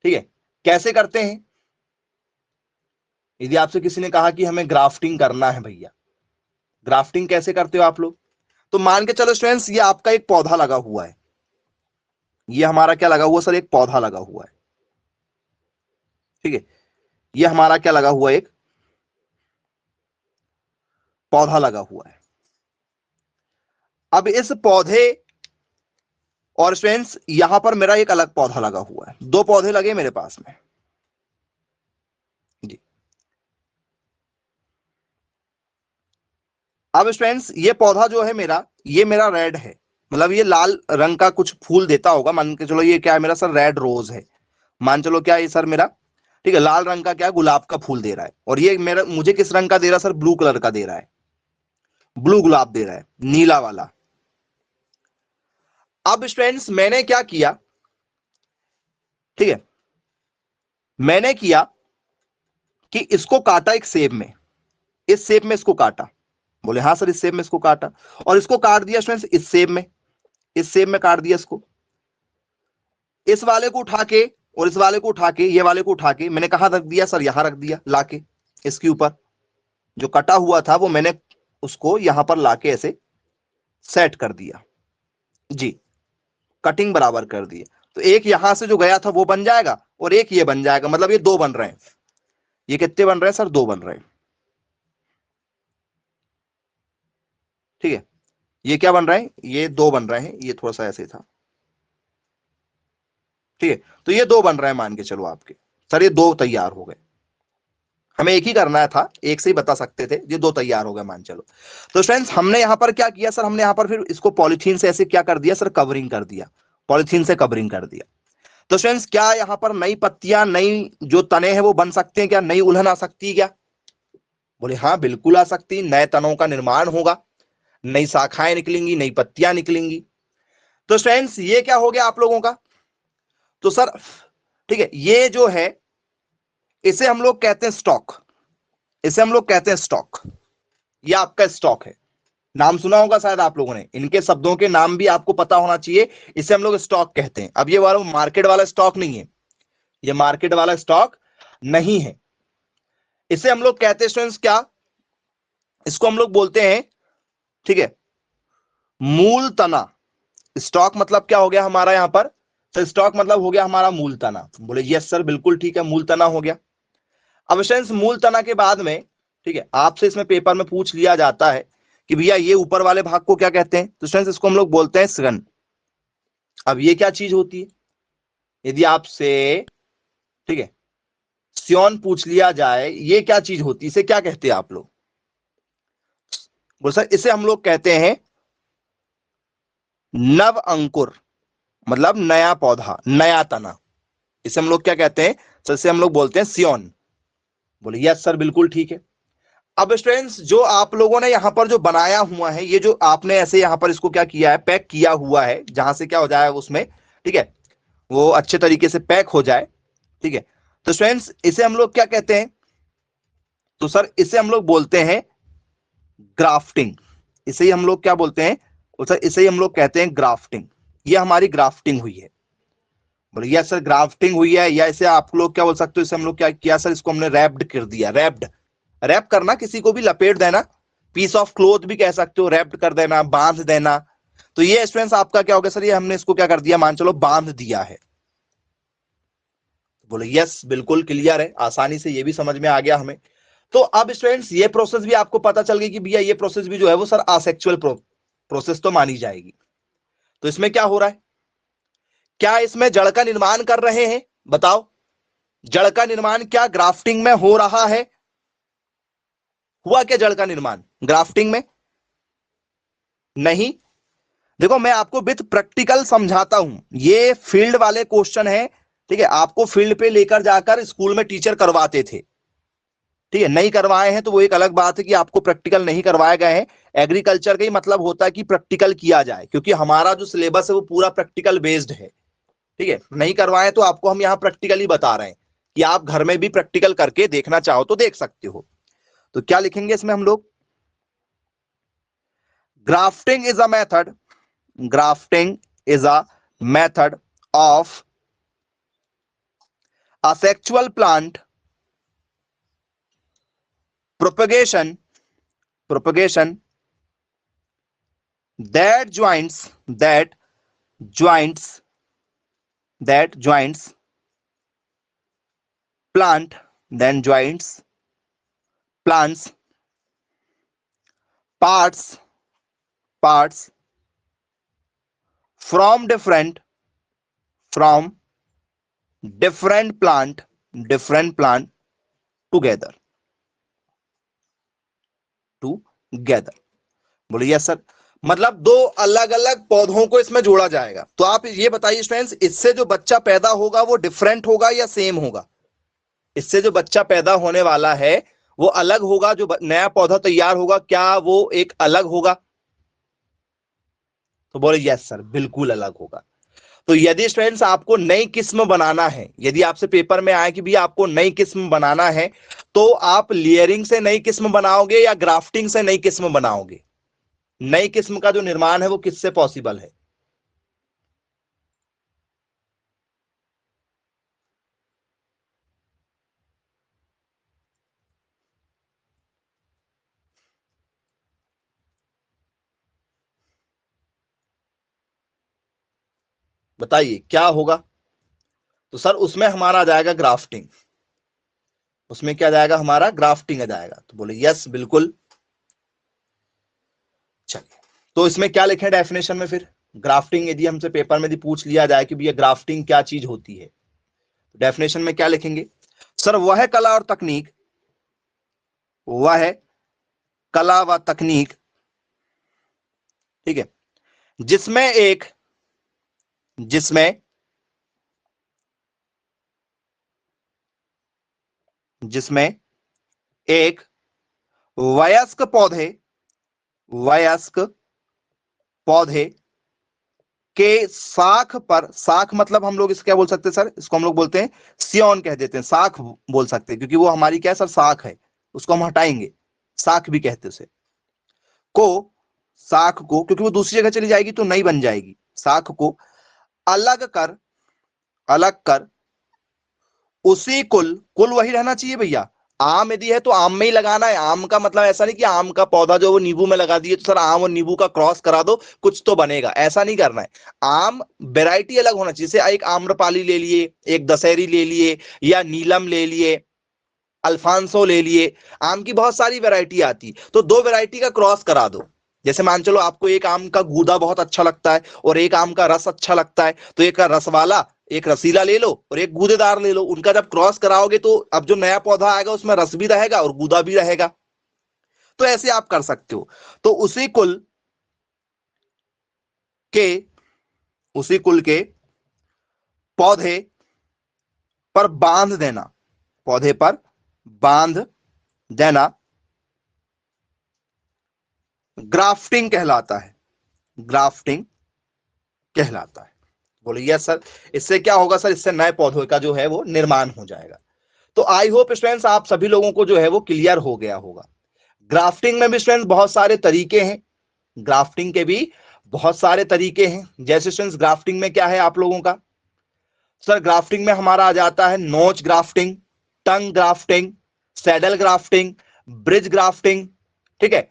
ठीक है। कैसे करते हैं, यदि आपसे किसी ने कहा कि हमें ग्राफ्टिंग करना है भैया, ग्राफ्टिंग कैसे करते हो आप लोग, तो मान के चलो स्टूडेंट्स ये आपका एक पौधा लगा हुआ है, ये हमारा क्या लगा हुआ सर, एक पौधा लगा हुआ है, ठीक है। ये हमारा क्या लगा हुआ है, एक पौधा लगा हुआ है। अब इस पौधे और स्टूडेंट्स यहां पर मेरा एक अलग पौधा लगा हुआ है, दो पौधे लगे मेरे पास में जी। अब स्टूडेंट्स ये पौधा जो है मेरा, ये मेरा रेड है, मतलब ये लाल रंग का कुछ फूल देता होगा, मान के चलो ये क्या है मेरा सर, रेड रोज है, मान चलो क्या है सर मेरा, ठीक है, लाल रंग का क्या गुलाब का फूल दे रहा है। और ये मेरा मुझे किस रंग का दे रहा है सर, ब्लू कलर का दे रहा है, ब्लू गुलाब दे रहा है, नीला वाला। अब स्टूडेंट्स मैंने क्या किया, ठीक है, मैंने किया कि इसको काटा एक सेब में, इस सेब में इसको काटा, बोले हाँ सर इस सेब में इसको काटा, और इसको काट दिया स्टूडेंट्स इस सेब में, इस सेब में काट दिया इसको। इस वाले को उठा के और इस वाले को उठा के, ये वाले को उठा के मैंने कहां रख दिया सर, यहां रख दिया लाके, इसके ऊपर जो कटा हुआ था वो मैंने उसको यहां पर लाके ऐसे सेट कर दिया जी, कटिंग बराबर कर दी। तो एक यहां से जो गया था वो बन जाएगा और एक ये बन जाएगा, मतलब ये दो बन रहे हैं। ये कितने बन रहे हैं सर, दो बन रहे हैं, ठीक है। ये क्या बन रहे हैं, ये दो बन रहे हैं, ये थोड़ा सा ऐसे था, ठीक है। तो ये दो बन रहे हैं, मान के चलो आपके सर ये दो तैयार हो गए, हमें एक ही करना था, एक से ही बता सकते थे, ये दो तैयार हो गए मान चलो। तो फ्रेंड्स हमने यहां पर क्या किया सर, हमने यहां पर फिर इसको पॉलिथीन से ऐसे क्या कर दिया सर, कवरिंग कर दिया, पॉलिथीन से कवरिंग कर दिया। तो फ्रेंड्स क्या यहां पर नई पत्तियां, नई जो तने हैं वो बन सकते हैं क्या, नई उलहन आ सकती है क्या, बोले हाँ बिल्कुल आ सकती, नए तनों का निर्माण होगा, नई शाखाएं निकलेंगी, नई पत्तियां निकलेंगी। तो फ्रेंड्स ये क्या हो गया आप लोगों का, तो सर ठीक है, ये जो है इसे हम लोग कहते हैं स्टॉक, इसे हम लोग कहते हैं स्टॉक, ये आपका स्टॉक है। नाम सुना होगा शायद आप लोगों ने, इनके शब्दों के नाम भी आपको पता होना चाहिए, इसे हम लोग स्टॉक कहते हैं। अब ये वाला मार्केट वाला स्टॉक नहीं है, ये मार्केट वाला स्टॉक नहीं है, इसे हम लोग कहते हैं स्टूडेंट्स क्या, इसको हम लोग बोलते हैं, ठीक है, मूल तना। स्टॉक मतलब क्या हो गया हमारा यहां पर, तो स्टॉक मतलब हो गया हमारा मूल तना। बोले यस सर बिल्कुल ठीक है, मूल तना हो गया। अब स्टूडेंट्स मूल तना के बाद में, ठीक है, आपसे इसमें पेपर में पूछ लिया जाता है कि भैया ये ऊपर वाले भाग को क्या कहते हैं, तो स्टूडेंट्स इसको हम लोग बोलते हैं स्गन। अब ये क्या चीज होती है, यदि आपसे, ठीक है, स्योन पूछ लिया जाए ये क्या चीज होती है, इसे क्या कहते हैं आप लोग, बोल सर इसे हम लोग कहते हैं नव अंकुर, मतलब नया पौधा, नया तना, इसे हम लोग क्या कहते हैं, तो इसे हम लोग बोलते हैं सियोन। बोले यस सर बिल्कुल ठीक है। अब स्टूडेंट्स जो आप लोगों ने यहां पर जो बनाया हुआ है, ये जो आपने ऐसे यहां पर इसको क्या किया है, पैक किया हुआ है, जहां से क्या हो जाए उसमें, ठीक है, वो अच्छे तरीके से पैक हो जाए, ठीक है। तो स्टूडेंट्स इसे हम लोग क्या कहते हैं, तो सर इसे हम लोग बोलते हैं ग्राफ्टिंग, इसे ही हम लोग क्या बोलते हैं, तो सर इसे ही हम लोग कहते हैं ग्राफ्टिंग। ये हमारी ग्राफ्टिंग हुई है। बोले यस सर ग्राफ्टिंग हुई है, या इसे आप लोग क्या बोल सकते हो, इसे हम लोग क्या किया सर, इसको हमने रैप्ड कर दिया, रैप्ड, रैप करना किसी को भी लपेट देना, पीस ऑफ क्लोथ भी कह सकते हो, रैप्ड कर देना, बांध देना। तो ये स्टूडेंट्स आपका क्या हो गया सर, ये हमने इसको क्या कर दिया, मान चलो बांध दिया है। बोले यस बिल्कुल क्लियर है, आसानी से ये भी समझ में आ गया हमें। तो अब स्टूडेंट्स ये प्रोसेस भी आपको पता चल गई कि भैया ये प्रोसेस भी जो है वो सर असेक्सुअल प्रोसेस तो मानी जाएगी। तो इसमें क्या हो रहा है, क्या इसमें जड़ का निर्माण कर रहे हैं, बताओ, जड़ का निर्माण क्या ग्राफ्टिंग में हो रहा है? हुआ क्या जड़ का निर्माण ग्राफ्टिंग में? नहीं। देखो मैं आपको विथ प्रैक्टिकल समझाता हूं, ये फील्ड वाले क्वेश्चन है, ठीक है, आपको फील्ड पे लेकर जाकर स्कूल में टीचर करवाते थे, ठीक है, नहीं करवाए हैं तो वो एक अलग बात है कि आपको प्रैक्टिकल नहीं करवाए गए हैं। एग्रीकल्चर का ही मतलब होता है कि प्रैक्टिकल किया जाए, क्योंकि हमारा जो सिलेबस है वो पूरा प्रैक्टिकल बेस्ड है, ठीक है, नहीं करवाए तो आपको हम यहाँ प्रैक्टिकली बता रहे हैं कि आप घर में भी प्रैक्टिकल करके देखना चाहो तो देख सकते हो। तो क्या लिखेंगे इसमें हम लोग? Grafting is a method, grafting is a method of asexual plant propagation that joints plant then joints plants parts from different plant together बोलिए यस सर। मतलब दो अलग अलग पौधों को इसमें जोड़ा जाएगा। तो आप ये बताइए स्टूडेंट्स, इससे जो बच्चा पैदा होगा वो डिफरेंट होगा या सेम होगा? इससे जो बच्चा पैदा होने वाला है वो अलग होगा, जो नया पौधा तैयार होगा क्या वो एक अलग होगा? तो बोले यस सर, बिल्कुल अलग होगा। तो यदि स्टूडेंट्स आपको नई किस्म बनाना है, यदि आपसे पेपर में आए कि भी आपको नई किस्म बनाना है, तो आप लेयरिंग से नई किस्म बनाओगे या ग्राफ्टिंग से नई किस्म बनाओगे? नई किस्म का जो निर्माण है वो किससे पॉसिबल है? बताइए क्या होगा? तो सर उसमें हमारा आ जाएगा ग्राफ्टिंग, उसमें क्या जाएगा हमारा? ग्राफ्टिंग आ जाएगा। तो बोले यस बिल्कुल। चलिए, तो इसमें क्या लिखें डेफिनेशन में फिर? ग्राफ्टिंग यदि हमसे पेपर में यदि पूछ लिया जाए कि भैया ग्राफ्टिंग क्या चीज होती है, तो डेफिनेशन में क्या लिखेंगे? सर वह कला और तकनीक, वह कला व तकनीक, ठीक है, जिसमें एक जिसमें जिसमें एक वयस्क पौधे के शाख पर, शाख मतलब हम लोग इसे क्या बोल सकते हैं सर? इसको हम लोग बोलते हैं सियोन कह देते हैं, शाख बोल सकते हैं, क्योंकि वो हमारी क्या सर शाख है, उसको हम हटाएंगे, शाख भी कहते हैं उसे को, शाख को, क्योंकि वो दूसरी जगह चली जाएगी तो नहीं बन जाएगी। शाख को अलग कर उसी कुल वही रहना चाहिए भैया। आम यदि है तो आम में ही लगाना है। आम का मतलब ऐसा नहीं कि आम का पौधा जो वो नींबू में लगा दिए तो सर आम और नींबू का क्रॉस करा दो कुछ तो बनेगा, ऐसा नहीं करना है। आम वैरायटी अलग होना चाहिए। जैसे एक आम्रपाली ले लिए, एक दशहरी ले लिए, या नीलम ले लिए, अल्फांसो ले लिए, आम की बहुत सारी वैरायटी आती, तो दो वैरायटी का क्रॉस करा दो। जैसे मान चलो आपको एक आम का गूदा बहुत अच्छा लगता है और एक आम का रस अच्छा लगता है, तो एक का रस वाला, एक रसीला ले लो और एक गूदेदार ले लो। उनका जब क्रॉस कराओगे तो अब जो नया पौधा आएगा उसमें रस भी रहेगा और गूदा भी रहेगा। तो ऐसे आप कर सकते हो। तो के उसी कुल के पौधे पर बांध देना, पौधे पर बांध देना ग्राफ्टिंग कहलाता है, ग्राफ्टिंग कहलाता है। बोले यस सर। इससे क्या होगा सर? इससे नए पौधों का जो है वो निर्माण हो जाएगा। तो आई होप स्टूडेंट्स आप सभी लोगों को जो है वो क्लियर हो गया होगा। ग्राफ्टिंग में भी स्टूडेंट्स बहुत सारे तरीके हैं, ग्राफ्टिंग के भी बहुत सारे तरीके हैं। जैसे स्टूडेंट्स ग्राफ्टिंग में क्या है आप लोगों का? सर ग्राफ्टिंग में हमारा आ जाता है notch grafting, tongue grafting, saddle grafting, bridge grafting, ठीक है,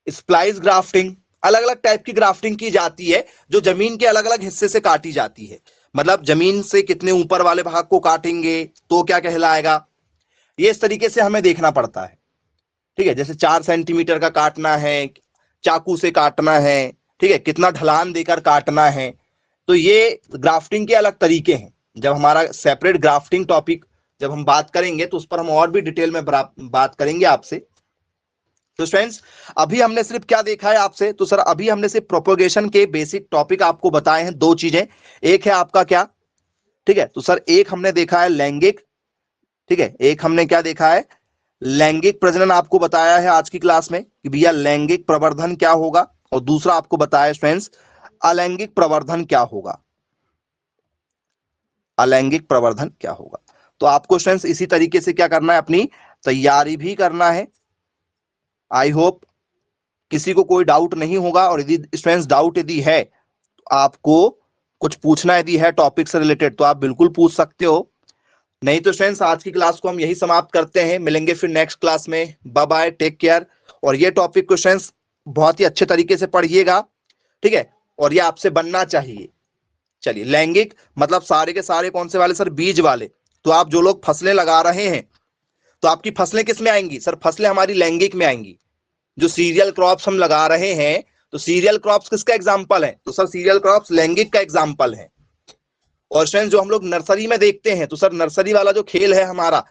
स्प्लाइस ग्राफ्टिंग। अलग अलग टाइप की ग्राफ्टिंग की जाती है जो जमीन के अलग अलग हिस्से से काटी जाती है। मतलब जमीन से कितने ऊपर वाले भाग को काटेंगे तो क्या कहलाएगा, ये इस तरीके से हमें देखना पड़ता है, ठीक है। जैसे 4 सेंटीमीटर का काटना है, चाकू से काटना है, ठीक है, कितना ढलान देकर काटना है। तो ये ग्राफ्टिंग के अलग तरीके हैं। जब हमारा सेपरेट ग्राफ्टिंग टॉपिक जब हम बात करेंगे तो उस पर हम और भी डिटेल में बात करेंगे आपसे। तो फ्रेंड्स अभी हमने सिर्फ क्या देखा है आपसे, तो सर अभी हमने सिर्फ प्रोपोगेशन के बेसिक टॉपिक आपको बताए हैं। दो चीजें, एक है आपका क्या, ठीक है, तो सर एक हमने देखा है लैंगिक, ठीक है, एक हमने क्या देखा है, लैंगिक प्रजनन आपको बताया है आज की क्लास में कि भैया लैंगिक प्रवर्धन क्या होगा, और दूसरा आपको बताया फ्रेंड्स अलैंगिक प्रवर्धन क्या होगा, अलैंगिक प्रवर्धन क्या होगा। तो आपको फ्रेंड्स इसी तरीके से क्या करना है, अपनी तैयारी भी करना है। आई होप किसी को कोई डाउट नहीं होगा, और यदि फ्रेंड्स डाउट यदि है तो आपको कुछ पूछना यदि है टॉपिक से रिलेटेड तो आप बिल्कुल पूछ सकते हो। नहीं तो फ्रेंड्स आज की क्लास को हम यही समाप्त करते हैं, मिलेंगे फिर नेक्स्ट क्लास में। Bye bye, take care. और ये टॉपिक को फ्रेंड्स बहुत ही अच्छे तरीके से पढ़िएगा, ठीक है, और ये आपसे बनना चाहिए। चलिए, लैंगिक मतलब सारे के सारे कौन से वाले सर, बीज वाले। तो आप जो लोग फसलें लगा रहे हैं तो आपकी फसलें किस में आएंगी सर, फसलें हमारी लैंगिक में आएंगी। जो सीरियल क्रॉप्स हम लगा रहे हैं तो सीरियल क्रॉप्स किसका एग्जाम्पल है, तो सर सीरियल क्रॉप्स लैंगिक का एग्जाम्पल है। और फ्रेंड्स जो हम लोग नर्सरी में देखते हैं तो सर नर्सरी वाला जो खेल है हमारा,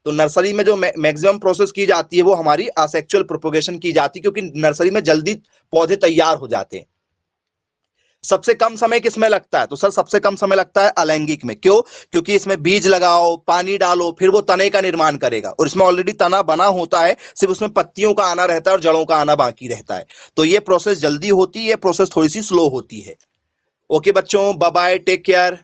तो नर्सरी में जो मैक्सिमम प्रोसेस की जाती है वो हमारी असेक्सुअल प्रोपोगेशन की जाती है, क्योंकि नर्सरी में जल्दी पौधे तैयार हो जाते हैं। सबसे कम समय किसमें लगता है, तो सर सबसे कम समय लगता है अलैंगिक में। क्यों, क्योंकि इसमें बीज लगाओ, पानी डालो, फिर वो तने का निर्माण करेगा, और इसमें ऑलरेडी तना बना होता है, सिर्फ उसमें पत्तियों का आना रहता है और जड़ों का आना बाकी रहता है। तो ये प्रोसेस जल्दी होती है, ये प्रोसेस थोड़ी सी स्लो होती है। ओके बच्चों, बाय बाय, टेक केयर।